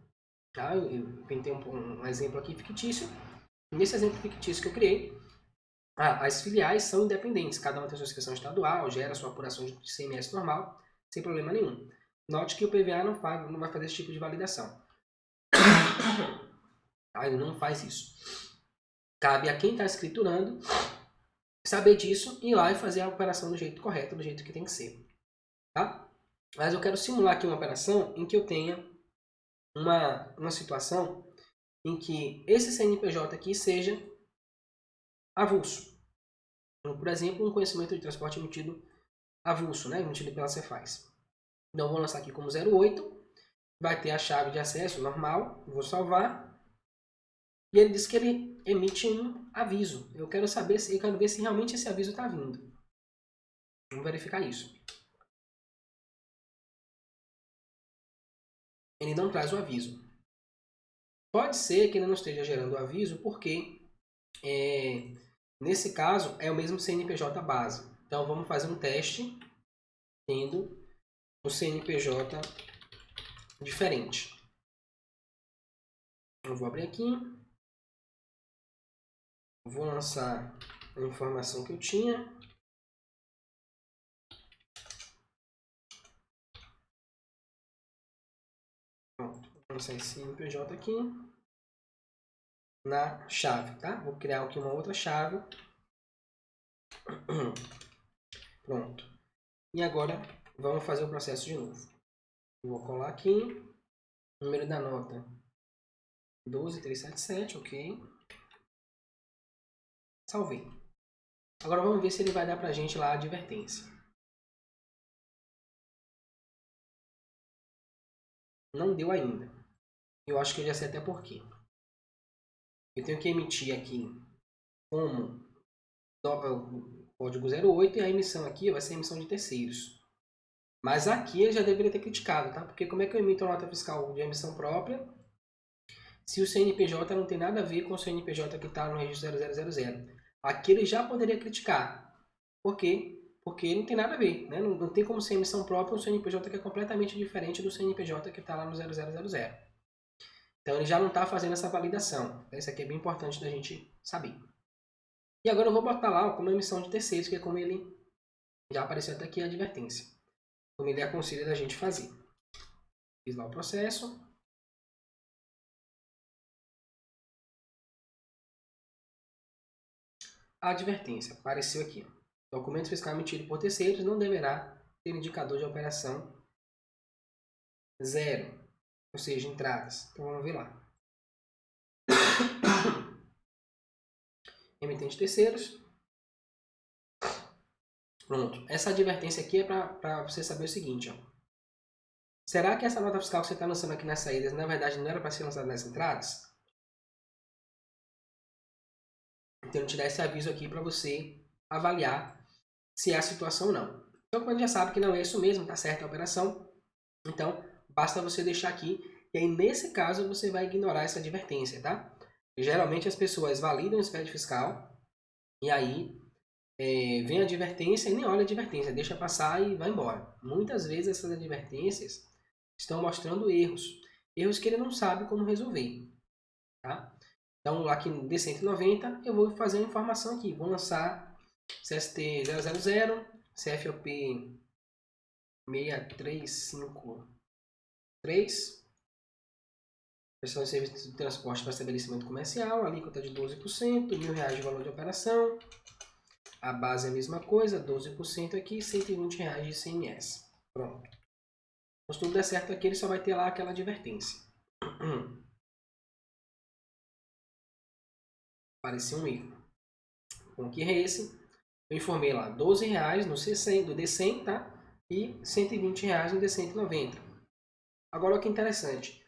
Tá? Eu inventei um exemplo aqui fictício. Nesse exemplo fictício que eu criei, as filiais são independentes. Cada uma tem sua inscrição estadual, gera sua apuração de ICMS normal, sem problema nenhum. Note que o PVA não vai fazer esse tipo de validação. Ele não faz isso. Cabe a quem está escriturando saber disso e ir lá e fazer a operação do jeito correto, do jeito que tem que ser. Tá? Mas eu quero simular aqui uma operação em que eu tenha uma situação em que esse CNPJ aqui seja avulso. Então, por exemplo, um conhecimento de transporte emitido avulso, né? Emitido pela Cefaz. Então, vou lançar aqui como 08. Vai ter a chave de acesso normal. Vou salvar. E ele diz que ele emite um aviso. Eu quero ver se realmente esse aviso está vindo. Vamos verificar isso. Ele não traz o aviso. Pode ser que ele não esteja gerando o aviso porque, nesse caso, é o mesmo CNPJ base. Então, vamos fazer um teste tendo um CNPJ diferente. Eu vou abrir aqui. Vou lançar a informação que eu tinha. Pronto. Vou lançar esse CNPJ aqui na chave, tá? Vou criar aqui uma outra chave. Pronto. E agora vamos fazer o processo de novo. Vou colar aqui. Número da nota 12377, ok. Salvei. Agora vamos ver se ele vai dar pra gente lá a advertência. Não deu ainda. Eu acho que eu já sei até por quê. Eu tenho que emitir aqui como código 08 e a emissão aqui vai ser a emissão de terceiros. Mas aqui eu já deveria ter criticado, tá? Porque como é que eu emito uma nota fiscal de emissão própria se o CNPJ não tem nada a ver com o CNPJ que está no registro 0000? Aqui ele já poderia criticar. Por quê? Porque não tem nada a ver, né? Não tem como ser emissão própria um CNPJ que é completamente diferente do CNPJ que está lá no 0000. Então ele já não está fazendo essa validação. Isso aqui é bem importante da gente saber. E agora eu vou botar lá como emissão de terceiros, que é como ele já apareceu até aqui a advertência. Como ele aconselha da gente fazer. Fiz lá o processo. A advertência apareceu aqui. Documento fiscal emitido por terceiros não deverá ter indicador de operação 0, ou seja, entradas. Então vamos ver lá. Emitente terceiros. Pronto. Essa advertência aqui é para você saber o seguinte. Ó. Será que essa nota fiscal que você está lançando aqui nas saídas, na verdade, não era para ser lançada nas entradas? Então, eu te dar esse aviso aqui para você avaliar se é a situação ou não. Então, como a gente já sabe que não é isso mesmo, tá certa a operação, então basta você deixar aqui, e aí nesse caso você vai ignorar essa advertência, tá? Geralmente as pessoas validam o SPED fiscal, e aí vem a advertência e nem olha a advertência, deixa passar e vai embora. Muitas vezes essas advertências estão mostrando erros que ele não sabe como resolver, tá? Então, aqui no D190, eu vou fazer uma informação aqui. Vou lançar CST 000, CFOP 6353, prestação de serviço de transporte para estabelecimento comercial, alíquota de 12%, R$1.000 de valor de operação. A base é a mesma coisa, 12% aqui, R$120 de ICMS. Pronto. Então, se tudo der certo aqui, ele só vai ter lá aquela advertência. Apareceu um erro. Bom, que é esse? Eu informei lá R$12 no C100, do D100, tá? E R$120 no D190. Agora, olha que interessante.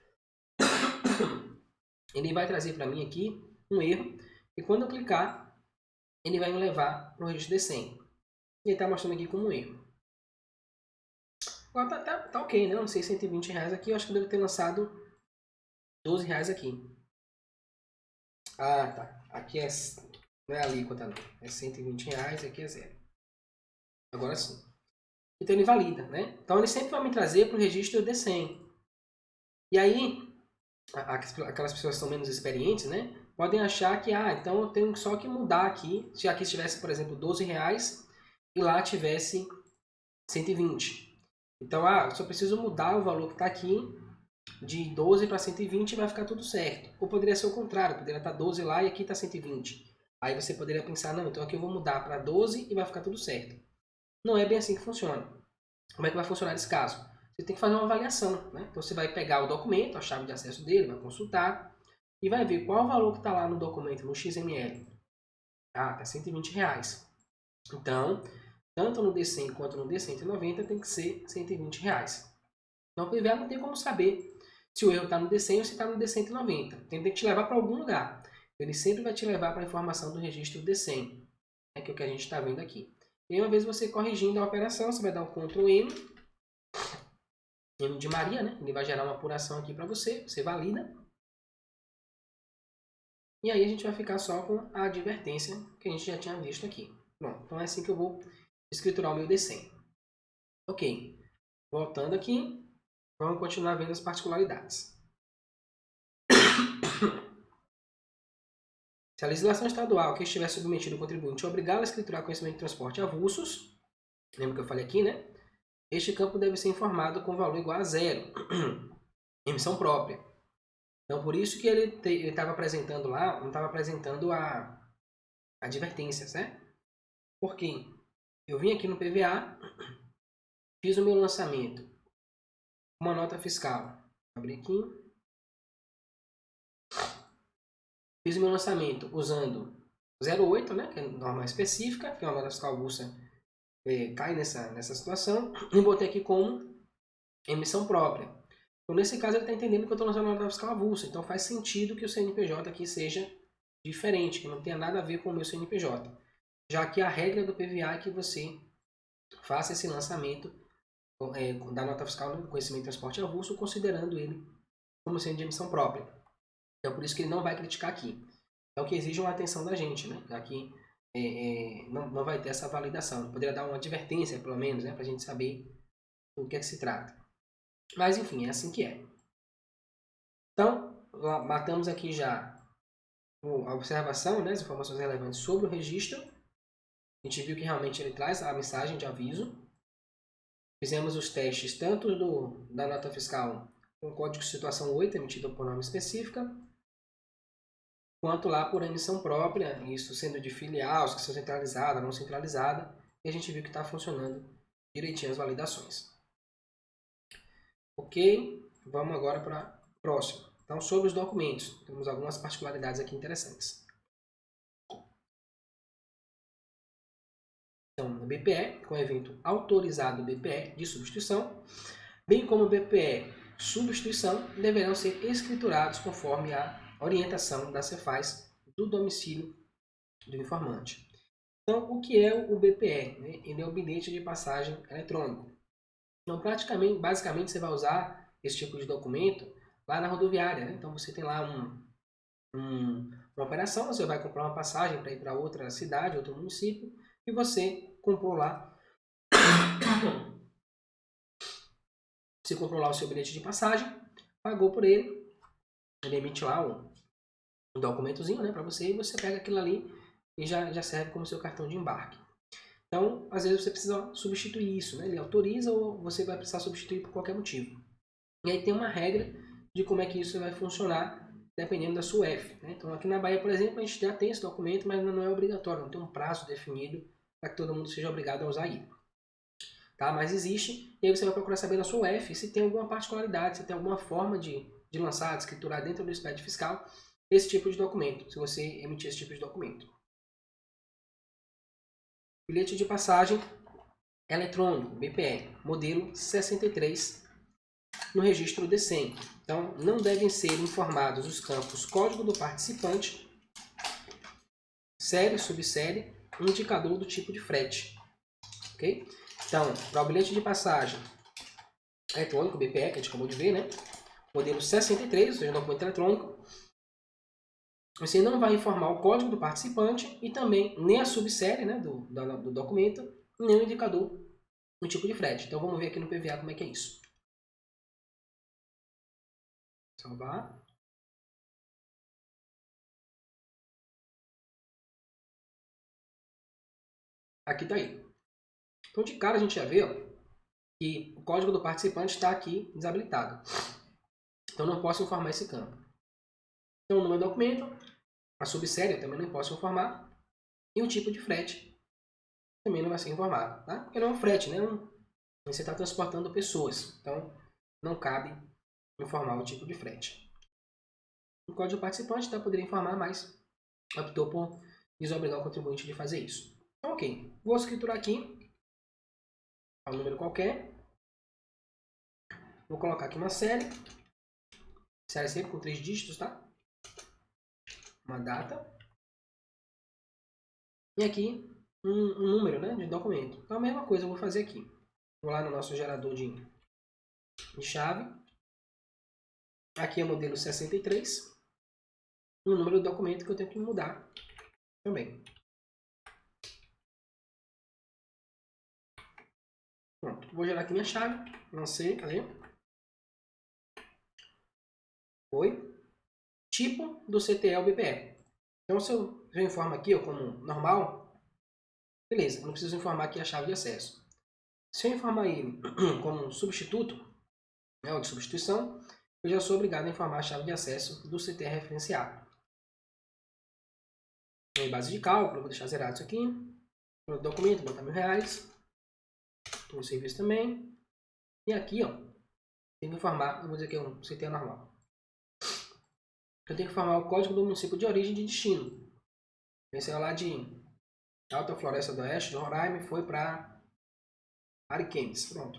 Ele vai trazer para mim aqui um erro. E quando eu clicar, ele vai me levar para o registro D100. E ele está mostrando aqui como um erro. Agora tá ok, né? Eu não sei, R$120 aqui. Eu acho que eu devo ter lançado R$12 aqui. Ah, tá. Aqui não é alíquota, não. É R$120, aqui é 0. Agora sim. então ele valida, né? Então ele sempre vai me trazer para o registro D100. E aí, aquelas pessoas que são menos experientes, né, podem achar que, então eu tenho só que mudar aqui. Se aqui tivesse, por exemplo, R$12 e lá tivesse 120. Então, eu só preciso mudar o valor que está aqui de 12 para 120 e vai ficar tudo certo. Ou poderia ser o contrário, poderia estar 12 lá e aqui está 120. Aí você poderia pensar, não, então aqui eu vou mudar para 12 e vai ficar tudo certo. Não é bem assim que funciona. Como é que vai funcionar nesse caso? Você tem que fazer uma avaliação, né? Então você vai pegar o documento, a chave de acesso dele, vai consultar e vai ver qual o valor que está lá no documento, no XML. Tá R$120. Então, tanto no D100 quanto no D190 tem que ser R$120. Então o PVA não tem como saber se o erro está no D100 ou se está no D190. Tem que te levar para algum lugar. Ele sempre vai te levar para a informação do registro D100, né, que é o que a gente está vendo aqui. E uma vez você corrigindo a operação, você vai dar um Ctrl M, M de Maria, né? Ele vai gerar uma apuração aqui para você, você valida. E aí a gente vai ficar só com a advertência que a gente já tinha visto aqui. Bom, então é assim que eu vou escriturar o meu D100. Ok, voltando aqui, vamos continuar vendo as particularidades. Se a legislação estadual que estiver submetida ao contribuinte obrigá-lo a escriturar conhecimento de transporte avulsos, lembra que eu falei aqui, né? Este campo deve ser informado com valor igual a 0, emissão própria. Então, por isso que ele estava apresentando lá, não estava apresentando a advertência, certo? Porque eu vim aqui no PVA, fiz o meu lançamento, uma nota fiscal, abri aqui, fiz o meu lançamento usando 08, né, que é a norma específica, que é uma nota fiscal avulsa, cai nessa situação, e botei aqui como emissão própria. Então, nesse caso, ele está entendendo que eu estou lançando uma nota fiscal avulsa, então faz sentido que o CNPJ aqui seja diferente, que não tenha nada a ver com o meu CNPJ. Já que a regra do PVA é que você faça esse lançamento da nota fiscal no conhecimento de transporte avulso, considerando ele como sendo de emissão própria. Então, por isso que ele não vai criticar aqui. É o que exige uma atenção da gente, né? Já que não vai ter essa validação. Poderia dar uma advertência, pelo menos, né? Para a gente saber do que é que se trata. Mas, enfim, é assim que é. Então, matamos aqui já a observação, né? As informações relevantes sobre o registro. A gente viu que realmente ele traz a mensagem de aviso. Fizemos os testes tanto da nota fiscal com código de situação 8, emitido por norma específica, quanto lá por emissão própria, isso sendo de filial, se centralizada, não centralizada, e a gente viu que está funcionando direitinho as validações. Ok, vamos agora para a próxima. Então, sobre os documentos, temos algumas particularidades aqui interessantes. Então, no BPE, com o evento autorizado BPE de substituição, bem como o BPE substituição, deverão ser escriturados conforme a orientação da Cefaz do domicílio do informante. Então, o que é o BPE? Né? Ele é o bilhete de passagem eletrônico. Então, basicamente, você vai usar esse tipo de documento lá na rodoviária. Né? Então, você tem lá uma operação, você vai comprar uma passagem para ir para outra cidade, outro município, e você comprou lá você comprou lá o seu bilhete de passagem, pagou por ele, ele emite lá um documentozinho, né, para você, e você pega aquilo ali e já serve como seu cartão de embarque. Então, às vezes você precisa substituir isso, né? Ele autoriza ou você vai precisar substituir por qualquer motivo. E aí tem uma regra de como é que isso vai funcionar dependendo da sua UF. Né? Então, aqui na Bahia, por exemplo, a gente já tem esse documento, mas não é obrigatório, não tem um prazo definido para que todo mundo seja obrigado a usar ele. Tá? Mas existe, e aí você vai procurar saber na sua UF se tem alguma particularidade, se tem alguma forma de lançar, de escriturar dentro do SPED fiscal esse tipo de documento, se você emitir esse tipo de documento. Bilhete de passagem eletrônico, BPE, modelo 63, no registro D100. Então, não devem ser informados os campos código do participante, série, subsérie, indicador do tipo de frete. Ok? Então, para o bilhete de passagem eletrônico, BPE, que a gente acabou de ver, né? Modelo 63, ou seja, documento eletrônico, você não vai informar o código do participante e também nem a subsérie, né, do documento, nem o indicador no tipo de frete. Então vamos ver aqui no PVA como é que é isso. Salvar. Aqui está aí. Então de cara a gente já vê ó, que o código do participante está aqui desabilitado. Então não posso informar esse campo. Então no meu documento, a subsérie eu também não posso informar. E o tipo de frete também não vai ser informado. Tá? Porque não é um frete, né? Você está transportando pessoas. Então não cabe informar o tipo de frete. O código participante poderia informar, mas optou por desobrigar o contribuinte de fazer isso. Então, ok. Vou escriturar aqui um número qualquer. Vou colocar aqui uma série. Série sempre com 3 dígitos, tá? Uma data. E aqui um número, né, de documento. Então a mesma coisa eu vou fazer aqui. Vou lá no nosso gerador de chave. Aqui é o modelo 63. O número do documento que eu tenho que mudar também. Pronto. Vou gerar aqui minha chave. Não sei, cadê? Foi. Tipo do CTL BPE. Então se eu informo aqui ó, como normal, beleza, eu não preciso informar aqui a chave de acesso. Se eu informar ele como substituto, né, ou de substituição, eu já sou obrigado a informar a chave de acesso do CTR referenciado. Em base de cálculo, vou deixar zerado isso aqui. No documento, botar R$1.000. No serviço também. E aqui, ó, tem que informar, eu vou dizer que é um CTR normal. Eu tenho que informar o código do município de origem e de destino. Esse é lá de Alta Floresta do Oeste, de Roraima, e foi para Ariquemes. Pronto.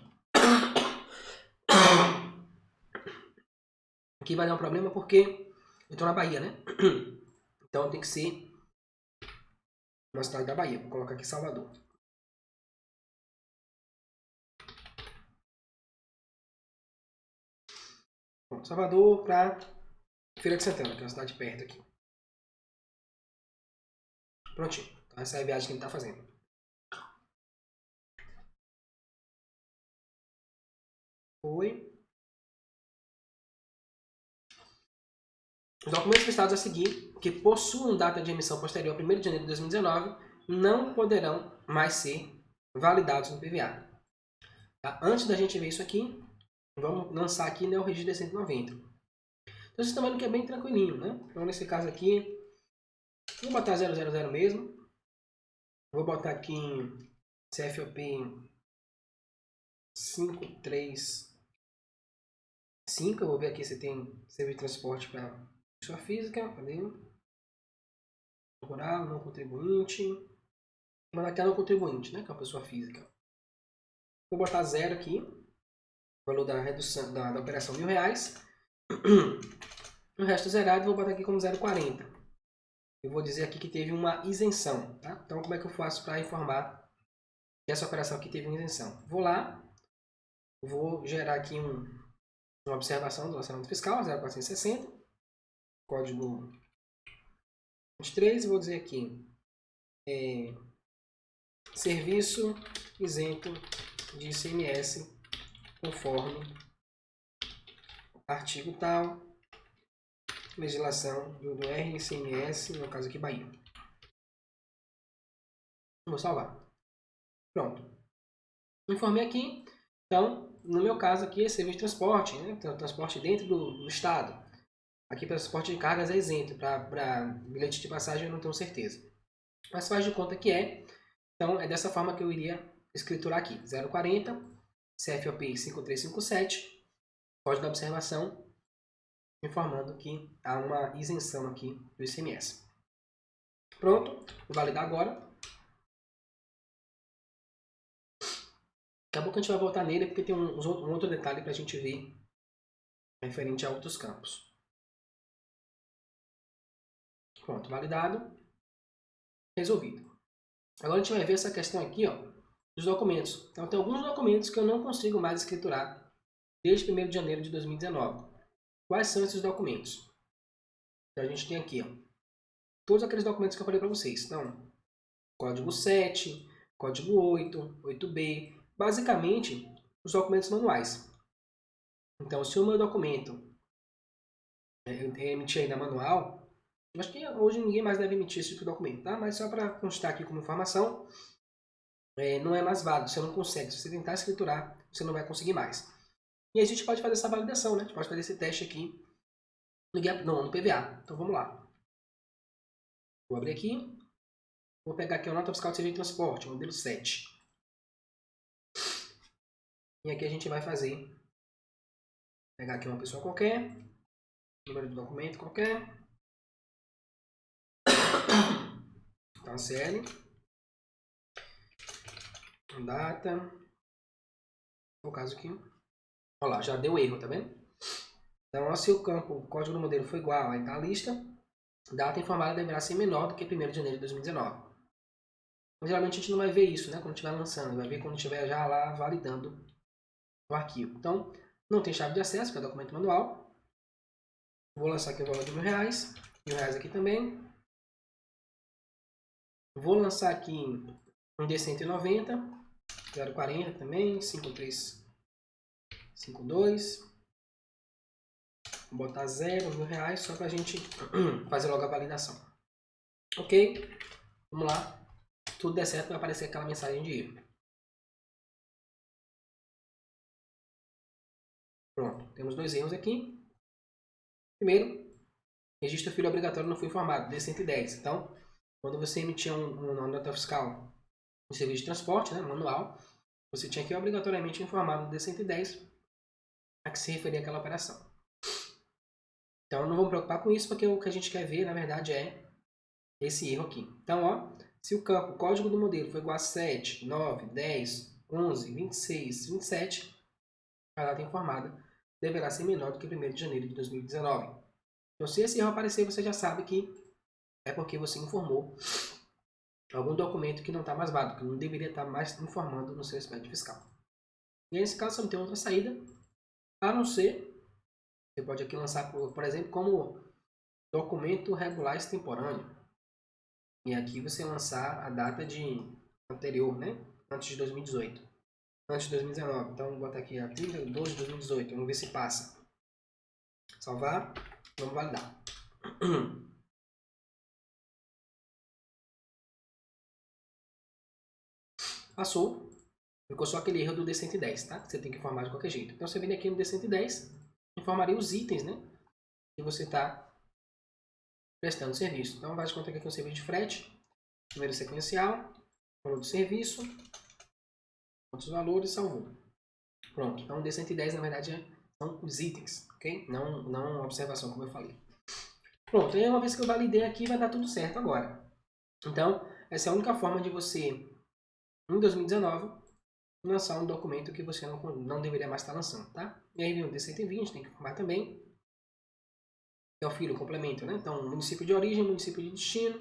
Aqui vai dar um problema porque eu estou na Bahia, né? Então tem que ser uma cidade da Bahia. Vou colocar aqui Salvador. Bom, Salvador para Feira de Santana, que é uma cidade perto aqui. Prontinho. Então essa é a viagem que ele está fazendo. Foi. Os documentos listados a seguir, que possuam data de emissão posterior a 1º de janeiro de 2019, não poderão mais ser validados no PVA. Tá? Antes da gente ver isso aqui, vamos lançar aqui, né, o registro de 190. Então vocês estão vendo que é bem tranquilinho, né? Então nesse caso aqui, vou botar 000 mesmo. Vou botar aqui CFOP 535. Eu vou ver aqui se tem serviço de transporte para pessoa física. Cadê? Rural, não contribuinte. Vou botar aqui não contribuinte, né? Que é uma pessoa física. Vou botar 0 aqui. Valor da redução da operação R$1.000. O resto zerado vou botar aqui como 0,40. Eu vou dizer aqui que teve uma isenção. Tá? Então como é que eu faço para informar que essa operação aqui teve uma isenção? Vou lá. Vou gerar aqui uma observação do lançamento fiscal, 0,460. Código 23. Vou dizer aqui. Serviço isento de ICMS conforme artigo tal, legislação do RICMS, no caso aqui Bahia. Vou salvar. Pronto. Informei aqui. Então, no meu caso aqui é serviço de transporte, né? Transporte dentro do estado. Aqui para transporte de cargas é isento, para bilhete de passagem eu não tenho certeza. Mas faz de conta que é. Então, é dessa forma que eu iria escriturar aqui. 040, CFOP 5357, código da observação, informando que há uma isenção aqui do ICMS. Pronto, vou validar agora. Daqui a pouco a gente vai voltar nele, porque tem um outro detalhe para a gente ver referente a outros campos. Pronto, validado. Resolvido. Agora a gente vai ver essa questão aqui, ó, dos documentos. Então tem alguns documentos que eu não consigo mais escriturar desde 1º de janeiro de 2019. Quais são esses documentos? Então a gente tem aqui, ó, todos aqueles documentos que eu falei para vocês. Então, código 7, código 8, 8B, basicamente, os documentos manuais. Então, se o meu documento emitir ainda manual, acho que hoje ninguém mais deve emitir esse tipo de documento, tá? Mas só para constar aqui como informação, não é mais válido, você não consegue. Se você tentar escriturar, você não vai conseguir mais. E a gente pode fazer essa validação, né? A gente pode fazer esse teste aqui no PVA. Então vamos lá. Vou abrir aqui. Vou pegar aqui a nota fiscal de serviço de transporte, modelo 7. E aqui a gente vai fazer. Pegar aqui uma pessoa qualquer. Número de documento qualquer. Então, CL. Data. No caso aqui. Olha lá, já deu erro, tá vendo? Então, se o campo, o código do modelo for igual, aí tá a lista. Data informada deverá ser menor do que 1º de janeiro de 2019. Mas, geralmente a gente não vai ver isso, né? Quando estiver lançando. Vai ver quando estiver já lá validando o arquivo. Então, não tem chave de acesso, que é documento manual. Vou lançar aqui o valor de R$1.000. R$1.000 aqui também. Vou lançar aqui um D190. 0,40 também. 5352. Vou botar 0, R$1.000, só para a gente fazer logo a validação. Ok? Vamos lá. Tudo der certo, vai aparecer aquela mensagem de erro. Pronto, temos 2 erros aqui. Primeiro, registro filho obrigatório não foi informado, D110. Então, quando você emitia uma nota fiscal de serviço de transporte, né, manual, você tinha que obrigatoriamente informar no D110 a que se referia àquela operação. Então, não vamos preocupar com isso, porque o que a gente quer ver, na verdade, é esse erro aqui. Então, ó, se o campo, o código do modelo for igual a 7, 9, 10, 11, 26, 27, a data informada deverá ser menor do que 1º de janeiro de 2019. Então, se esse erro aparecer, você já sabe que é porque você informou algum documento que não está mais válido, que não deveria estar mais informando no seu expediente fiscal. E aí, nesse caso, você não tem outra saída, a não ser, você pode aqui lançar, por exemplo, como documento regular extemporâneo. E aqui você lançar a data de anterior, né? Antes de 2018. Antes de 2019. Então, vou botar aqui a 30 de 12 de 2018. Vamos ver se passa. Salvar. Vamos validar. Passou. Ficou só aquele erro do D110, tá? Que você tem que informar de qualquer jeito. Então, você vem aqui no D110, informaria os itens, né? Que você está prestando serviço. Então, vai de conta que aqui é um serviço de frete. Número sequencial. Valor do serviço. Quantos valores, salvou. Pronto. Então, o D110, na verdade, são os itens, ok? Não a observação, como eu falei. Pronto. E uma vez que eu validei aqui, vai dar tudo certo agora. Então, essa é a única forma de você, em 2019, lançar um documento que você não deveria mais estar lançando, tá? E aí vem o D120, tem que informar também. É o filho, o complemento, né? Então, município de origem, município de destino.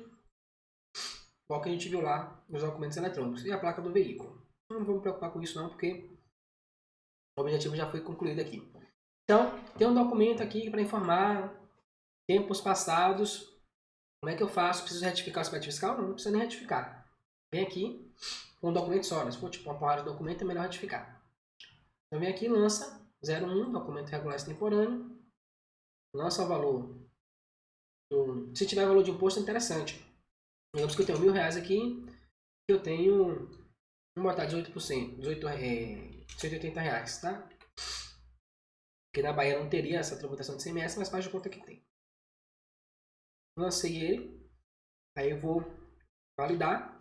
Igual que a gente viu lá nos documentos eletrônicos. E a placa do veículo. Não vamos preocupar com isso não, porque o objetivo já foi concluído aqui. Então, tem um documento aqui para informar tempos passados. Como é que eu faço? Preciso retificar o expediente fiscal? Não precisa nem retificar. Vem aqui com um documento só. Né? Se for tipo uma porrada de documento, é melhor retificar. Então, vem aqui, lança 01, documento regular extemporâneo. Lança o valor. Se tiver valor de imposto, é interessante. Digamos que eu tenho R$1.000 aqui, eu tenho, vamos botar 18%, 180 reais, tá? Porque na Bahia não teria essa tributação de ICMS, mas faz de conta que tem. Lancei ele, aí eu vou validar.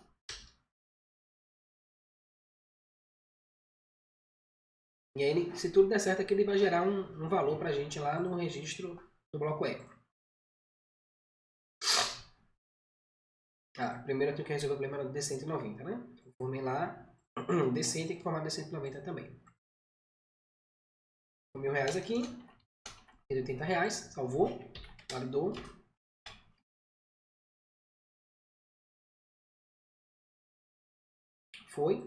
E aí, se tudo der certo, aqui ele vai gerar um valor pra gente lá no registro do bloco E. Primeiro eu tenho que resolver o problema do D190, né? Eu formei lá, D100 tem que formar D190 também. R$1.000 aqui, R$80, salvou, validou. Foi.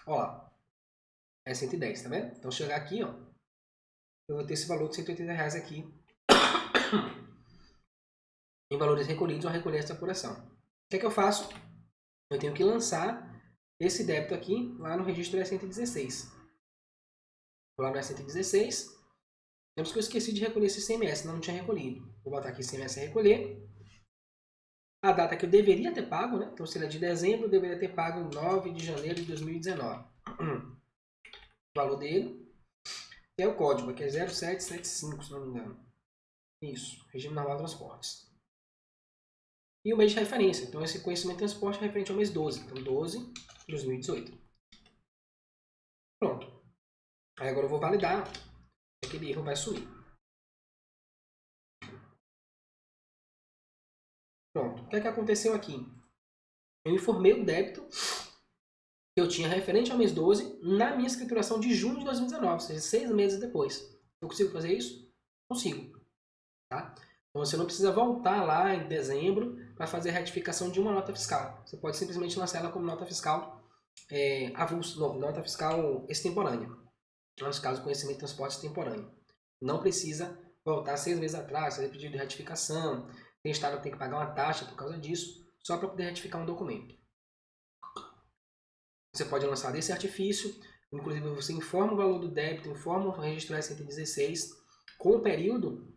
Ó lá, é 110, tá vendo? Então chegar aqui, ó, eu vou ter esse valor de R$180 aqui em valores recolhidos ou recolher essa apuração. O que é que eu faço? Eu tenho que lançar esse débito aqui lá no registro E116. Vou lá no E116. Lembra que eu esqueci de recolher esse ICMS, não tinha recolhido. Vou botar aqui ICMS a recolher. A data que eu deveria ter pago, né? Então, se ele é de dezembro, eu deveria ter pago em 9 de janeiro de 2019. O valor dele é o código, aqui é 0775, se não me engano. Isso, regime normal de transportes. E o mês de referência. Então, esse conhecimento de transporte é referente ao mês 12. Então, 12 de 2018. Pronto. Aí agora eu vou validar. Aquele erro vai sumir. Pronto. O que é que aconteceu aqui? Eu informei o débito que eu tinha referente ao mês 12 na minha escrituração de junho de 2019, ou seja, 6 meses depois. Eu consigo fazer isso? Consigo. Tá? Então você não precisa voltar lá em dezembro para fazer a retificação de uma nota fiscal. Você pode simplesmente lançar ela como nota fiscal avulsa, nota fiscal extemporânea. No caso, conhecimento de transporte extemporâneo. Não precisa voltar 6 meses atrás, fazer pedido de retificação. Tem estado que tem que pagar uma taxa por causa disso, só para poder retificar um documento. Você pode lançar desse artifício, inclusive você informa o valor do débito, informa o registro S116 com o período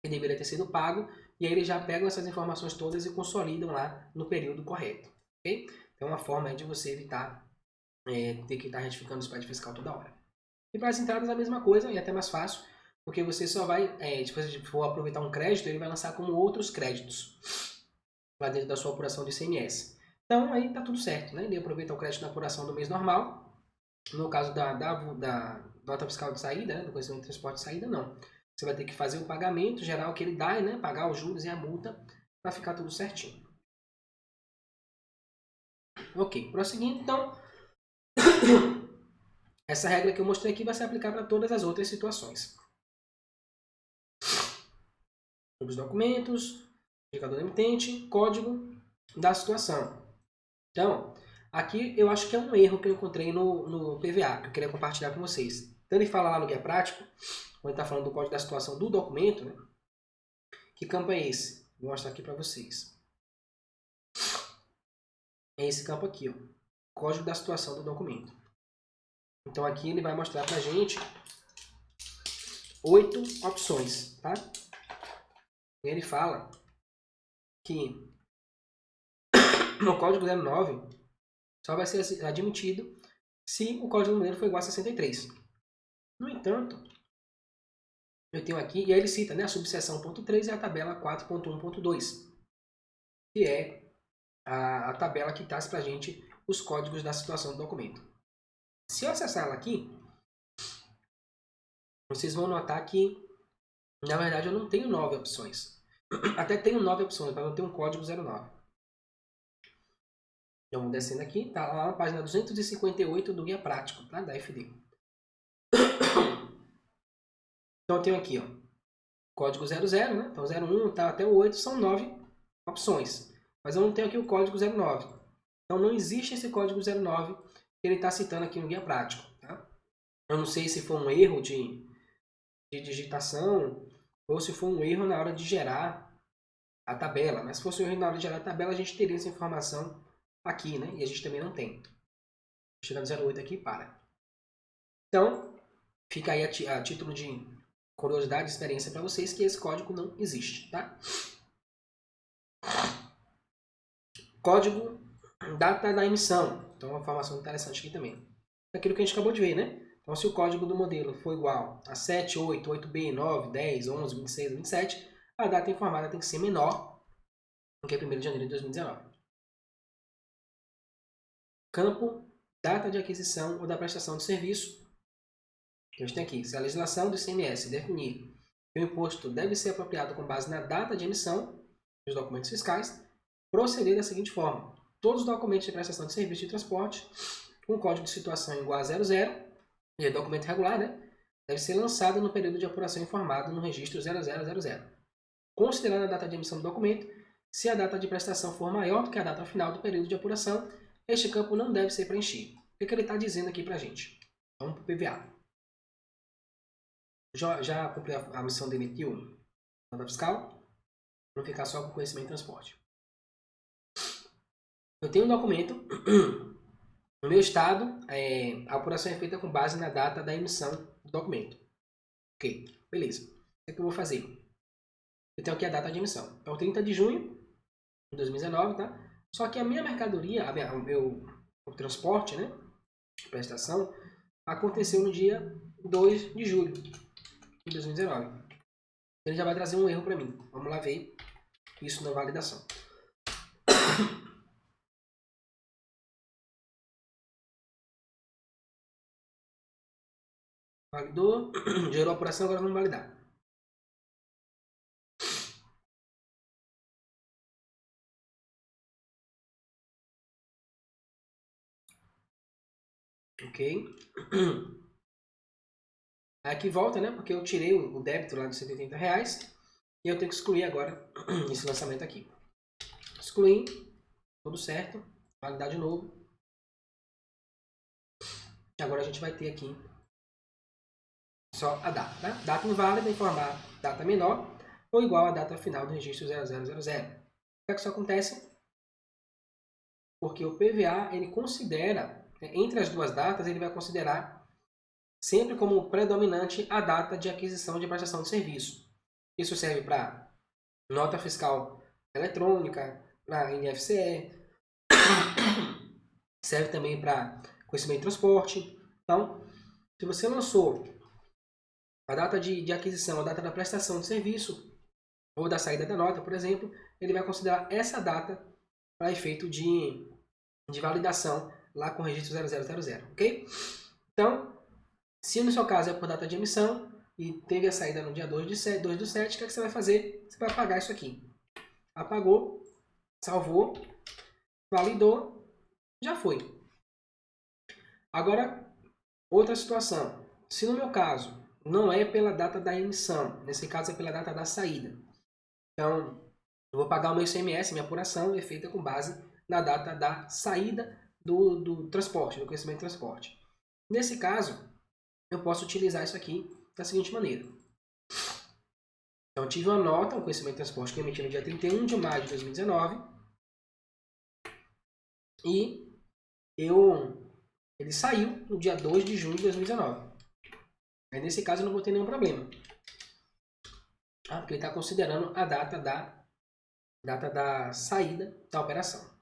que deveria ter sido pago, e aí eles já pegam essas informações todas e consolidam lá no período correto. Okay? Então é uma forma de você evitar ter que estar retificando o SPED fiscal toda hora. E para as entradas a mesma coisa, e até mais fácil, porque você só vai, se você for aproveitar um crédito, ele vai lançar como outros créditos lá dentro da sua apuração de ICMS. Então aí tá tudo certo, né? Ele aproveita o crédito na apuração do mês normal. No caso da nota fiscal de saída, né? Do conhecimento de transporte de saída, não. Você vai ter que fazer o pagamento geral que ele dá, né? Pagar os juros e a multa para ficar tudo certinho. Ok, prosseguindo, então. Essa regra que eu mostrei aqui vai se aplicar para todas as outras situações. Os documentos, indicador emitente, código da situação. Então, aqui eu acho que é um erro que eu encontrei no PVA, que eu queria compartilhar com vocês. Então ele fala lá no guia prático, quando ele está falando do código da situação do documento, né? Que campo é esse? Vou mostrar aqui para vocês. É esse campo aqui, ó. Código da situação do documento. Então aqui ele vai mostrar para a gente 8 opções, tá? E ele fala que no código 09 só vai ser admitido se o código número for igual a 63. No entanto, eu tenho aqui, e aí ele cita, né, a subseção ponto 3 e a tabela 4.1.2, que é a tabela que traz para a gente os códigos da situação do documento. Se eu acessar ela aqui, vocês vão notar que, na verdade, eu não tenho 9 opções. Até tenho 9 opções, mas não tenho um código 09. Então, vamos descendo aqui, está lá na página 258 do guia prático, tá? Da FD. Então, eu tenho aqui, ó, código 00, né? Então, 01 tá, até o 8 são 9 opções. Mas eu não tenho aqui o código 09. Então, não existe esse código 09 que ele está citando aqui no guia prático. Tá? Eu não sei se foi um erro de digitação ou se foi um erro na hora de gerar a tabela. Mas se fosse um erro na hora de gerar a tabela, a gente teria essa informação aqui, né? E a gente também não tem. Vou chegar no 08 aqui e para. Então, fica aí a título de curiosidade e experiência para vocês que esse código não existe, tá? Código, data da emissão. Então, uma informação interessante aqui também. Aquilo que a gente acabou de ver, né? Então, se o código do modelo for igual a 7, 8, 8B, 9, 10, 11, 26, 27, a data informada tem que ser menor do que 1º de janeiro de 2019. Campo, data de aquisição ou da prestação de serviço. A gente tem aqui, se a legislação do ICMS definir que o imposto deve ser apropriado com base na data de emissão dos documentos fiscais, proceder da seguinte forma. Todos os documentos de prestação de serviço de transporte com código de situação igual a 00, e é documento regular, né? Deve ser lançado no período de apuração informado no registro 0000. Considerando a data de emissão do documento, se a data de prestação for maior do que a data final do período de apuração, este campo não deve ser preenchido. O que ele está dizendo aqui para a gente? Vamos para o PVA. Já cumpriu a missão de emitir a nota fiscal? Não ficar só com conhecimento de transporte. Eu tenho um documento No meu estado, a apuração é feita com base na data da emissão do documento. Ok, beleza. O que é que eu vou fazer? Eu tenho aqui a data de emissão. Então, 30 de junho de 2019, tá? Só que a minha mercadoria, o transporte, né? A prestação, aconteceu no dia 2 de julho de 2019. Ele já vai trazer um erro para mim. Vamos lá ver isso na validação. Validou, gerou a apuração, agora vamos validar. Ok. Aqui volta, né? Porque eu tirei o débito lá dos R$180 e eu tenho que excluir agora esse lançamento aqui. Excluir, tudo certo. Validar de novo. Agora a gente vai ter aqui só a data, né? Data inválida, informar data menor ou igual à data final do registro 0000. Por que isso acontece? Porque o PVA, ele considera, entre as duas datas, ele vai considerar sempre como predominante a data de aquisição de prestação de serviço. Isso serve para nota fiscal eletrônica, para NFCE, serve também para conhecimento de transporte. Então, se você lançou a data de aquisição, a data da prestação de serviço, ou da saída da nota, por exemplo, ele vai considerar essa data para efeito de validação lá com o registro 0000, ok? Então, se no seu caso é por data de emissão e teve a saída no dia 2 do 7, o que, é que você vai fazer? Você vai apagar isso aqui. Apagou, salvou, validou, já foi. Agora, outra situação. Se no meu caso não é pela data da emissão, nesse caso é pela data da saída. Então, eu vou pagar o meu ICMS, minha apuração é feita com base na data da saída do transporte, do conhecimento de transporte. Nesse caso, eu posso utilizar isso aqui da seguinte maneira. Então, eu tive uma nota, um conhecimento de transporte que eu emiti no dia 31 de maio de 2019 e ele saiu no dia 2 de junho de 2019. Aí, nesse caso, eu não vou ter nenhum problema. Porque ele está considerando a data da saída da operação.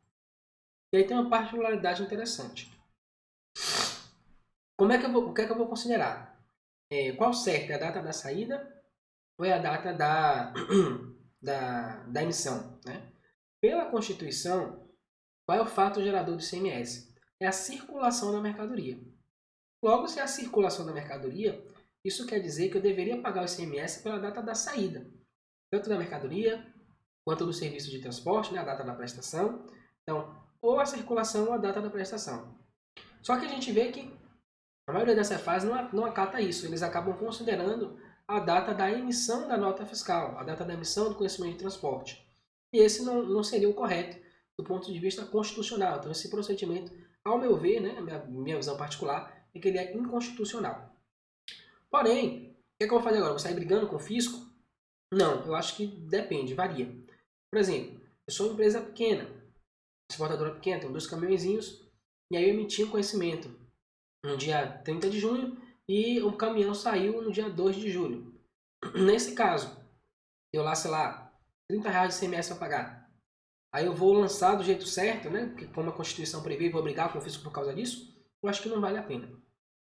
E aí tem uma particularidade interessante. O que é que eu vou considerar? Qual certo? É a data da saída ou é a data da emissão? Né? Pela Constituição, qual é o fato gerador do ICMS? É a circulação da mercadoria. Logo, se é a circulação da mercadoria, isso quer dizer que eu deveria pagar o ICMS pela data da saída, tanto da mercadoria quanto do serviço de transporte, né, a data da prestação. Então, ou a circulação ou a data da prestação. Só que a gente vê que a maioria das CFAs não acata isso. Eles acabam considerando a data da emissão da nota fiscal, a data da emissão do conhecimento de transporte. E esse não seria o correto do ponto de vista constitucional. Então, esse procedimento, ao meu ver, né, minha visão particular, é que ele é inconstitucional. Porém, o que é que eu vou fazer agora? Vou sair brigando com o fisco? Não, eu acho que depende, varia. Por exemplo, eu sou uma empresa pequena, exportadora pequena, tenho 2 caminhõezinhos, e aí eu emiti um conhecimento no dia 30 de junho e o caminhão saiu no dia 2 de julho. Nesse caso, eu lá, sei lá, R$30 de ICMS para pagar. Aí eu vou lançar do jeito certo, né? Porque como a Constituição prevê, vou brigar com o fisco por causa disso. Eu acho que não vale a pena.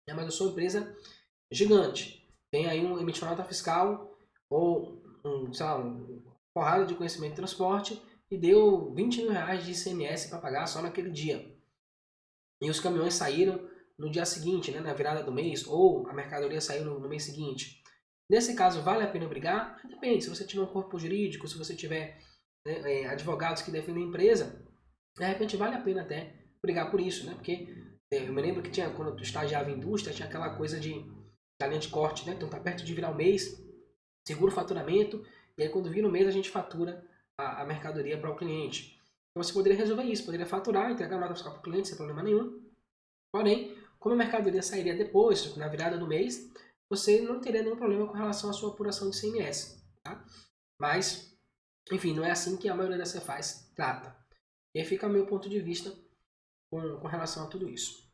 Mas eu sou uma empresa gigante. Tem aí emitir uma nota fiscal ou sei lá, uma porrada de conhecimento de transporte e deu R$20.000 de ICMS para pagar só naquele dia. E os caminhões saíram no dia seguinte, né, na virada do mês, ou a mercadoria saiu no mês seguinte. Nesse caso, vale a pena brigar? Depende. Se você tiver um corpo jurídico, se você tiver advogados que defendem a empresa, de repente vale a pena até brigar por isso, né? Porque eu me lembro que tinha, quando eu estagiava em indústria, tinha aquela coisa da linha de corte, né? Então tá perto de virar o mês, segura o faturamento, e aí quando vira o mês a gente fatura a mercadoria para o cliente. Então você poderia resolver isso, poderia faturar, entregar a nota fiscal para o cliente sem problema nenhum. Porém, como a mercadoria sairia depois, na virada do mês, você não teria nenhum problema com relação à sua apuração de ICMS. Tá? Mas, enfim, não é assim que a maioria das CFAs trata. E aí fica o meu ponto de vista com relação a tudo isso.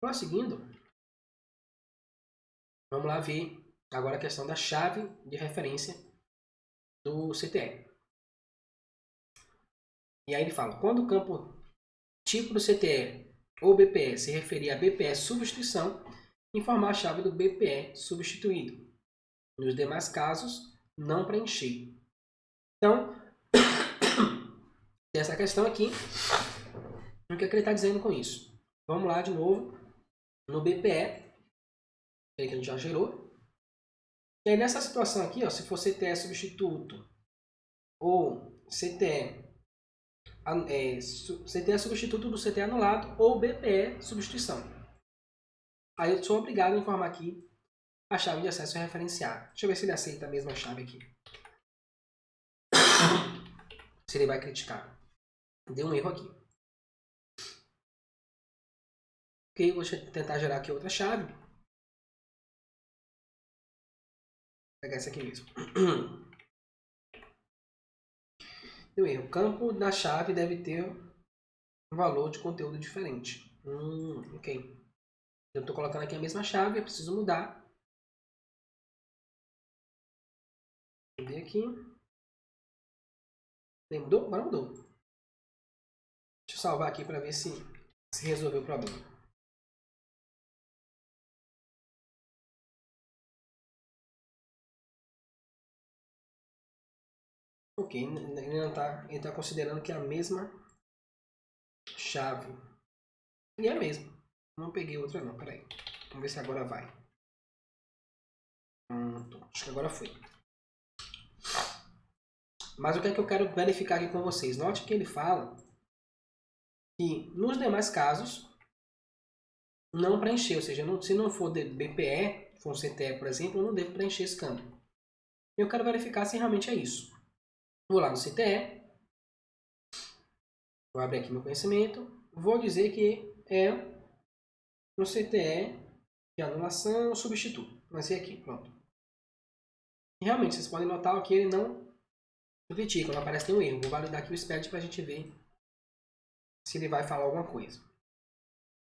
Prosseguindo, vamos lá ver agora a questão da chave de referência do CTE. E aí ele fala, quando o campo tipo do CTE ou BPE se referir a BPE substituição, informar a chave do BPE substituído. Nos demais casos, não preencher. Então, tem essa questão aqui. O que é que ele está dizendo com isso? Vamos lá de novo no BPE, que a gente já gerou. E aí nessa situação aqui, ó, se for CTE substituto ou CTE substituto do CTE anulado ou BPE substituição. Aí eu sou obrigado a informar aqui a chave de acesso referenciada. Deixa eu ver se ele aceita a mesma chave aqui. Se ele vai criticar. Deu um erro aqui. Ok, vou tentar gerar aqui outra chave. Vou pegar essa aqui mesmo. Deu erro. O campo da chave deve ter um valor de conteúdo diferente. Ok. Eu estou colocando aqui a mesma chave, eu preciso mudar. Mudei aqui. Mudou? Agora mudou. Deixa eu salvar aqui para ver se resolveu o problema. Ok, ele está considerando que é a mesma chave. E é mesmo. Não peguei outra não, peraí. Vamos ver se agora vai. Acho que agora foi. Mas o que é que eu quero verificar aqui com vocês? Note que ele fala que nos demais casos não preencher, ou seja, se não for de BPE, for um CTE, por exemplo, eu não devo preencher esse campo. Eu quero verificar se realmente é isso. Vou lá no CTE, vou abrir aqui meu conhecimento, vou dizer que é no CTE de anulação substituto. Vai ser aqui, pronto. E realmente, vocês podem notar que ele não critica, quando aparece nenhum erro. Vou validar aqui o SPED para a gente ver se ele vai falar alguma coisa.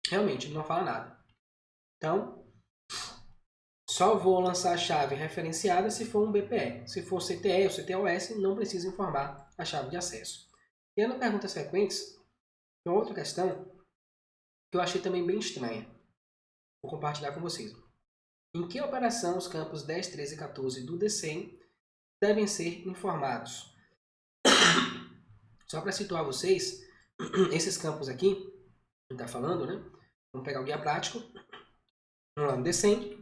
Realmente, ele não fala nada. Então, só vou lançar a chave referenciada se for um BPE. Se for CTE ou CTOS, não precisa informar a chave de acesso. E aí, na perguntas frequentes, tem outra questão que eu achei também bem estranha. Vou compartilhar com vocês. Em que operação os campos 10, 13 e 14 do DCEM devem ser informados? Só para situar vocês, esses campos aqui, que está falando, né? Vamos pegar o guia prático. Vamos lá no DCEM.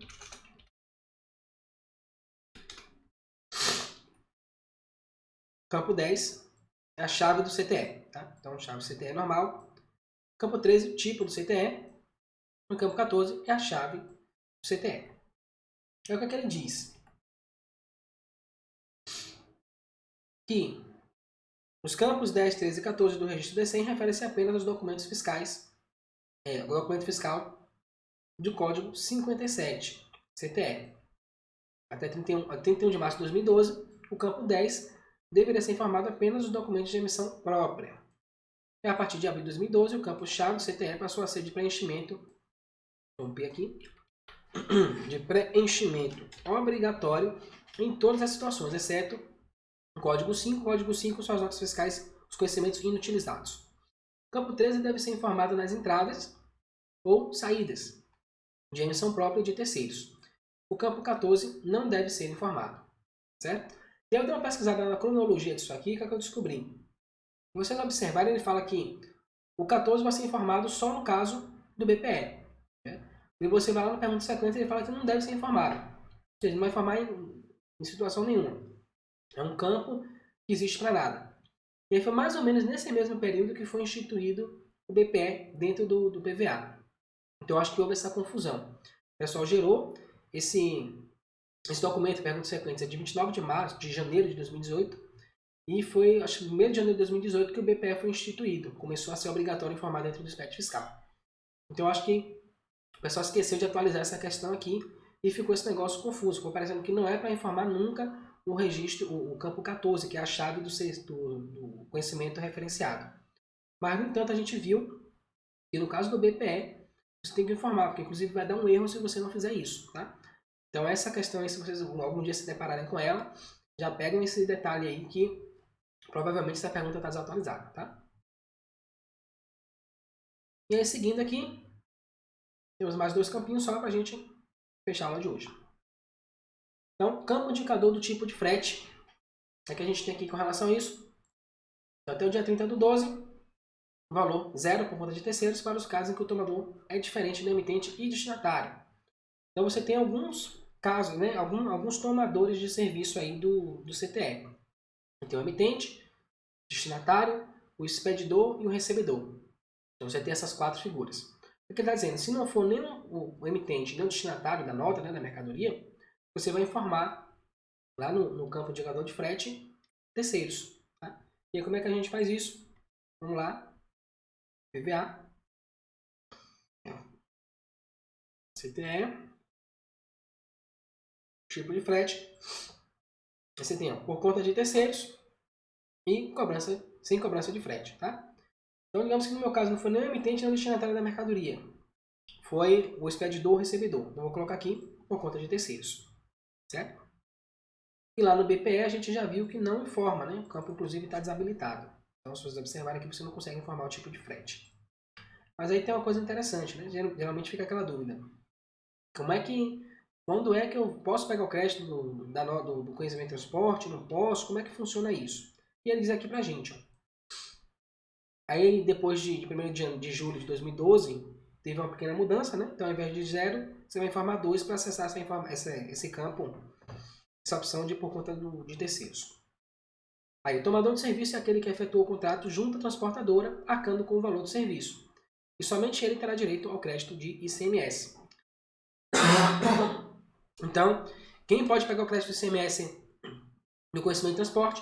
Campo 10 é a chave do CTE. Tá? Então, chave CTE normal. Campo 13, tipo do CTE. No campo 14 é a chave do CTE. É o que ele diz. Que os campos 10, 13 e 14 do registro DCEM referem-se apenas aos documentos fiscais. O documento fiscal de código 57, CTE. Até 31 de março de 2012, o campo 10 deveria ser informado apenas dos documentos de emissão própria. E a partir de abril de 2012, o campo-chave do CTE passou a ser de preenchimento, vamos ver aqui, de preenchimento obrigatório em todas as situações, exceto o Código 5. O Código 5 são as notas fiscais, os conhecimentos inutilizados. O campo 13 deve ser informado nas entradas ou saídas de emissão própria de terceiros. O campo 14 não deve ser informado, certo? E eu dei uma pesquisada na cronologia disso aqui, que é o que eu descobri. Se vocês observarem, ele fala que o 14 vai ser informado só no caso do BPE. Né? E você vai lá na pergunta sequência e ele fala que não deve ser informado. Ou seja, não vai informar em situação nenhuma. É um campo que existe para nada. E aí foi mais ou menos nesse mesmo período que foi instituído o BPE dentro do PVA. Então eu acho que houve essa confusão. O pessoal gerou esse documento, pergunta sequência, de 29 de janeiro de 2018. E foi, acho que no 1º de janeiro de 2018 que o BPE foi instituído. Começou a ser obrigatório informar dentro do SPED fiscal. Então eu acho que o pessoal esqueceu de atualizar essa questão aqui e ficou esse negócio confuso. Ficou parecendo que não é para informar nunca o registro, o campo 14, que é a chave do conhecimento referenciado. Mas, no entanto, a gente viu que no caso do BPE, você tem que informar, porque inclusive vai dar um erro se você não fizer isso, tá? Então essa questão aí, se vocês algum dia se depararem com ela, já pegam esse detalhe aí que provavelmente essa pergunta está desatualizada, tá? E aí seguindo aqui, temos mais 2 campinhos só para a gente fechar a aula de hoje. Então, campo indicador do tipo de frete. O que a gente tem aqui com relação a isso? Então, até o dia 30/12, valor 0 por conta de terceiros para os casos em que o tomador é diferente do emitente e destinatário. Então você tem alguns casos, né? Alguns tomadores de serviço aí do CTE. Tem o emitente, o destinatário, o expedidor e o recebedor. Então você tem essas 4 figuras. O que ele está dizendo? Se não for nem o emitente nem o destinatário da nota, né, da mercadoria, você vai informar lá no campo indicador de frete terceiros. Tá? E aí como é que a gente faz isso? Vamos lá. PVA. CTE. Tipo de frete. Você tem por conta de terceiros e sem cobrança de frete. Tá? Então digamos que no meu caso não foi nem o emitente nem o destinatário da mercadoria. Foi o expedidor ou recebedor. Então vou colocar aqui por conta de terceiros. Certo? E lá no BPE a gente já viu que não informa, né? O campo inclusive está desabilitado. Então se vocês observarem aqui, você não consegue informar o tipo de frete. Mas aí tem uma coisa interessante, né? Geralmente fica aquela dúvida. Quando é que eu posso pegar o crédito do conhecimento de transporte? Não posso? Como é que funciona isso? E ele diz aqui pra gente, ó. Aí depois de 1º de julho de 2012, teve uma pequena mudança, né? Então ao invés de 0, você vai informar 2 para acessar esse campo, essa opção de por conta de terceiros. Aí o tomador de serviço é aquele que efetuou o contrato junto à transportadora, arcando com o valor do serviço. E somente ele terá direito ao crédito de ICMS. Então, quem pode pegar o crédito de ICMS no conhecimento de transporte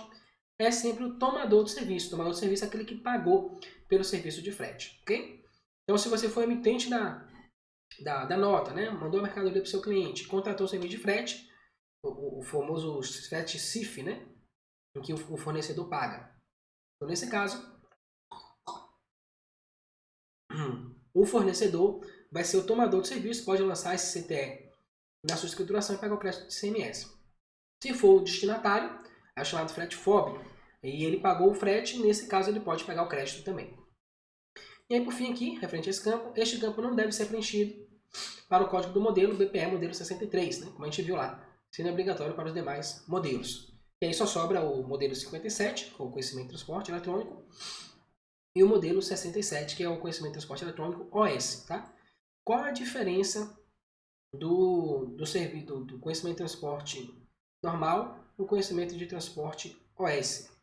é sempre o tomador do serviço. O tomador do serviço é aquele que pagou pelo serviço de frete, ok? Então, se você for emitente da nota, né? Mandou a mercadoria para o seu cliente, contratou o serviço de frete, o famoso frete CIF, né? Em que o fornecedor paga. Então, nesse caso, o fornecedor vai ser o tomador do serviço, pode lançar esse CTE na sua escrituração e pegar o crédito de ICMS. Se for o destinatário, é chamado frete FOB, e ele pagou o frete, nesse caso ele pode pegar o crédito também. E aí, por fim, aqui, referente a esse campo, este campo não deve ser preenchido para o código do modelo BPE modelo 63, né? Como a gente viu lá, sendo obrigatório para os demais modelos. E aí só sobra o modelo 57, com o conhecimento de transporte eletrônico, e o modelo 67, que é o conhecimento de transporte eletrônico OS. Tá? Qual a diferença do conhecimento de transporte normal no conhecimento de transporte OS?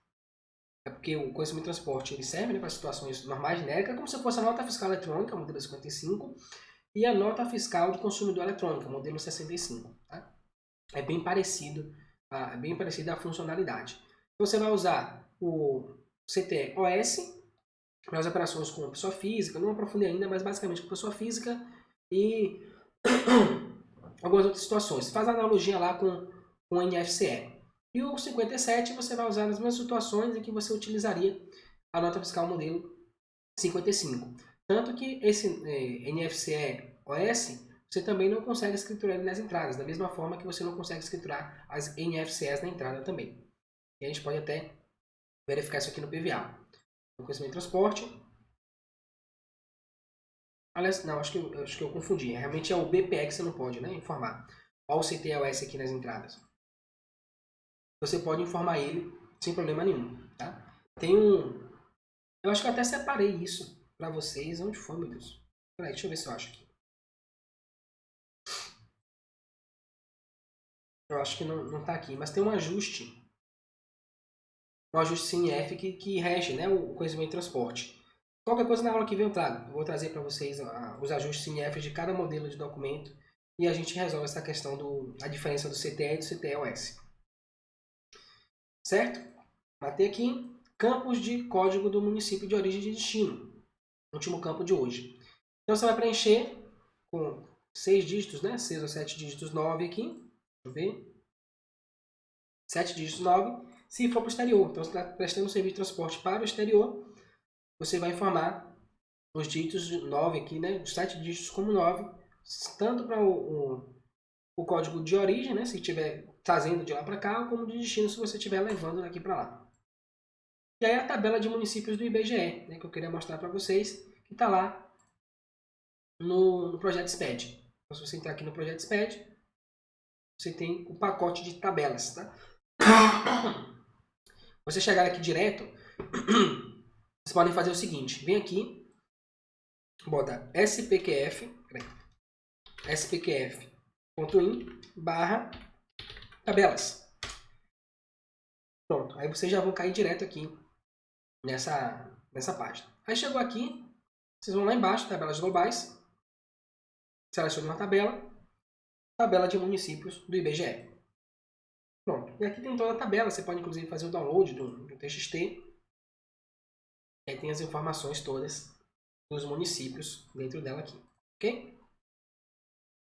É porque o conhecimento de transporte ele serve, né, para situações normais genéricas, como se fosse a nota fiscal eletrônica, modelo 55, e a nota fiscal de consumidor eletrônica, modelo 65. Tá? É bem parecido, bem parecida a funcionalidade. Então você vai usar o CTE-OS para as operações com pessoa física, não aprofundei ainda, mas basicamente com pessoa física e algumas outras situações. Faz analogia lá com o NFCE. E o 57 você vai usar nas mesmas situações em que você utilizaria a nota fiscal modelo 55. Tanto que esse NFCE-OS, você também não consegue escriturar ele nas entradas, da mesma forma que você não consegue escriturar as NFCEs na entrada também. E a gente pode até verificar isso aqui no PVA. No conhecimento de transporte. Aliás, não, acho que eu confundi. Realmente é o BPE que você não pode, né, informar. Olha o CTE-OS aqui nas entradas. Você pode informar ele sem problema nenhum, tá? Tem um... Eu acho que eu até separei isso para vocês. Onde foi, meu Deus? Peraí, deixa eu ver se eu acho aqui. Eu acho que não tá aqui, mas tem um ajuste CNF que rege, né, o conhecimento de transporte. Qualquer coisa na aula que vem eu trago. Eu vou trazer para vocês os ajustes CNF de cada modelo de documento e a gente resolve essa questão da diferença do CTE e do CTE-OS. Certo? Matei aqui. Campos de código do município de origem e de destino. Último campo de hoje. Então você vai preencher com 6 dígitos, né? 6 ou 7 dígitos 9 aqui. Deixa eu ver. 7 dígitos 9. Se for para o exterior. Então você está prestando um serviço de transporte para o exterior. você vai informar os dígitos 9 aqui, né? Os 7 dígitos como 9, tanto para o código de origem, né? Se estiver trazendo de lá para cá, como de destino, se você estiver levando daqui para lá. E aí a tabela de municípios do IBGE, né? Que eu queria mostrar para vocês, que está lá no projeto SPED. Então, se você entrar aqui no projeto SPED, você tem o pacote de tabelas, tá? Você chegar aqui direto, vocês podem fazer o seguinte, vem aqui, bota spqf.in/tabelas. Pronto, aí vocês já vão cair direto aqui nessa página. Aí chegou aqui, vocês vão lá embaixo, tabelas globais, selecione uma tabela de municípios do IBGE. Pronto, e aqui tem toda a tabela, você pode inclusive fazer o download do TXT. Aí tem as informações todas dos municípios dentro dela aqui, ok?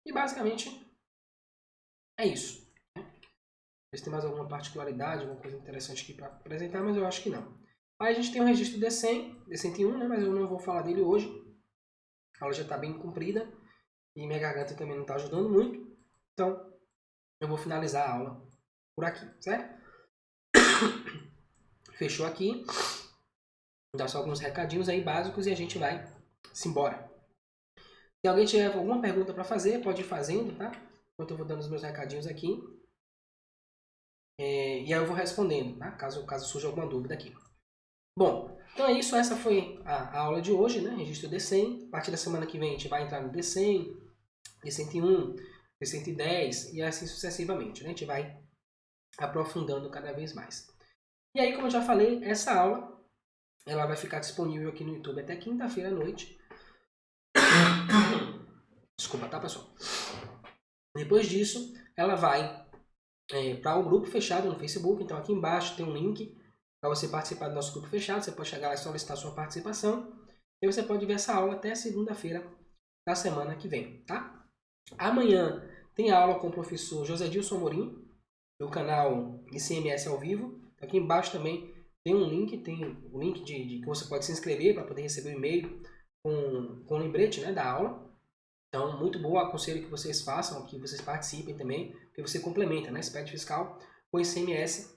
E basicamente é isso. Se tem mais alguma particularidade, alguma coisa interessante aqui para apresentar, mas eu acho que não. Aí a gente tem o registro D100, D101, né? Mas eu não vou falar dele hoje. A aula já está bem comprida e minha garganta também não está ajudando muito. Então, eu vou finalizar a aula por aqui, certo? Fechou aqui. Vou dar só alguns recadinhos aí básicos e a gente vai se embora. Se alguém tiver alguma pergunta para fazer, pode ir fazendo, tá? Enquanto eu vou dando os meus recadinhos aqui. E aí eu vou respondendo, tá? Caso surja alguma dúvida aqui. Bom, então é isso. Essa foi a aula de hoje, né? Registro D100. A partir da semana que vem a gente vai entrar no D100, D101, D110 e assim sucessivamente, né? A gente vai aprofundando cada vez mais. E aí, como eu já falei, essa aula ela vai ficar disponível aqui no YouTube até quinta-feira à noite. Desculpa, tá, pessoal? Depois disso, ela vai para o grupo fechado no Facebook. Então, aqui embaixo tem um link para você participar do nosso grupo fechado. Você pode chegar lá e solicitar sua participação. E você pode ver essa aula até segunda-feira da semana que vem, tá? Amanhã tem aula com o professor José Dilson Amorim, do canal ICMS ao vivo. Aqui embaixo também tem um link, de que você pode se inscrever para poder receber o e-mail com o lembrete, né, da aula. Então, muito bom, aconselho que vocês façam, que vocês participem também, porque você complementa, né, SPED fiscal com ICMS,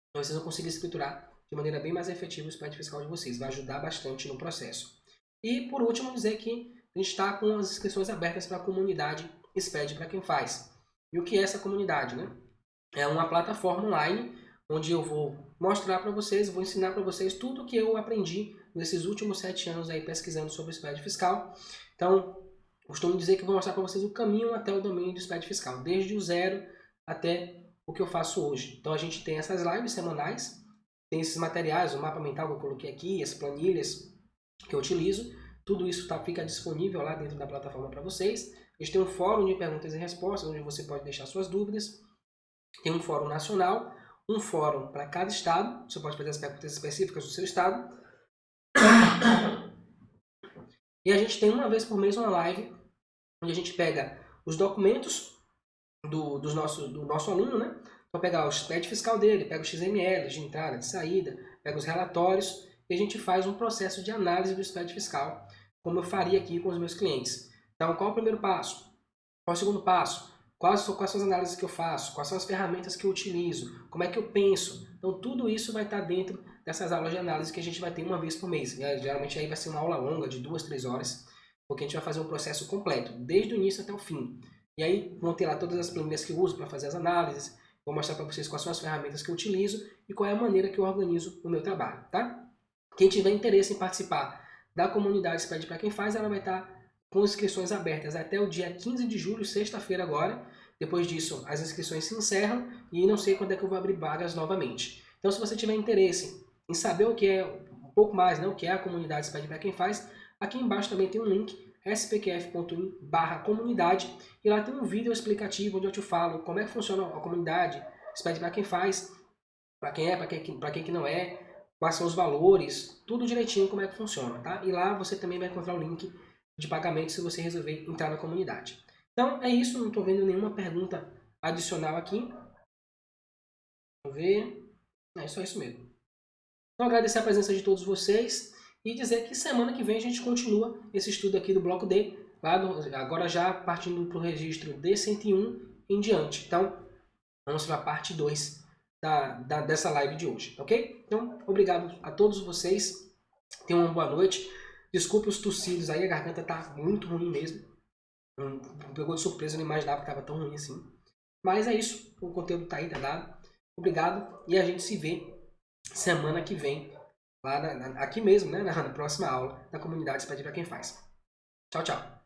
então vocês vão conseguir escriturar de maneira bem mais efetiva o SPED fiscal de vocês, vai ajudar bastante no processo. E, por último, dizer que a gente está com as inscrições abertas para a comunidade SPED para quem faz. E o que é essa comunidade, né? É uma plataforma online onde eu vou mostrar para vocês, vou ensinar para vocês tudo o que eu aprendi nesses últimos 7 anos aí pesquisando sobre o SPED fiscal. Então, costumo dizer que vou mostrar para vocês o caminho até o domínio do SPED fiscal, desde o zero até o que eu faço hoje. Então, a gente tem essas lives semanais, tem esses materiais, o mapa mental que eu coloquei aqui, as planilhas que eu utilizo, tudo isso fica disponível lá dentro da plataforma para vocês. A gente tem um fórum de perguntas e respostas, onde você pode deixar suas dúvidas. Tem um fórum nacional, um fórum para cada estado, você pode fazer as perguntas específicas do seu estado. E a gente tem uma vez por mês uma live, onde a gente pega os documentos do nosso aluno, né? Então pegar o SPED fiscal dele, pega os XML de entrada, de saída, pega os relatórios, e a gente faz um processo de análise do SPED fiscal, como eu faria aqui com os meus clientes. Então, qual é o primeiro passo? Qual é o segundo passo? Quais são as análises que eu faço? Quais são as ferramentas que eu utilizo? Como é que eu penso? Então, tudo isso vai estar dentro dessas aulas de análise que a gente vai ter uma vez por mês. Geralmente aí vai ser uma aula longa, de 2, 3 horas, porque a gente vai fazer um processo completo, desde o início até o fim. E aí vão ter lá todas as planilhas que eu uso para fazer as análises, vou mostrar para vocês quais são as ferramentas que eu utilizo e qual é a maneira que eu organizo o meu trabalho, tá? Quem tiver interesse em participar da comunidade SPED para quem faz, ela vai estar com inscrições abertas até o dia 15 de julho, sexta-feira agora. Depois disso, as inscrições se encerram e não sei quando é que eu vou abrir vagas novamente. Então, se você tiver interesse em saber o que é um pouco mais, né, o que é a comunidade SPED para quem faz, aqui embaixo também tem um link, spqf.in/comunidade, e lá tem um vídeo explicativo onde eu te falo como é que funciona a comunidade SPED para quem faz, para quem é, para quem que não é, quais são os valores, tudo direitinho como é que funciona, tá? E lá você também vai encontrar o link de pagamento se você resolver entrar na comunidade. Então é isso, não estou vendo nenhuma pergunta adicional aqui. Vamos ver. É só isso mesmo. Então agradecer a presença de todos vocês e dizer que semana que vem a gente continua esse estudo aqui do bloco D, agora já partindo para o registro D101 em diante. Então, vamos para a parte 2 dessa live de hoje, ok? Então, obrigado a todos vocês, tenham uma boa noite, desculpe os tossidos aí, a garganta tá muito ruim mesmo, pegou de surpresa, eu não imaginava que estava tão ruim assim, mas é isso, o conteúdo tá aí, tá dado, obrigado, e a gente se vê semana que vem, lá aqui mesmo, né, na próxima aula da comunidade Expandir para quem faz. Tchau, tchau.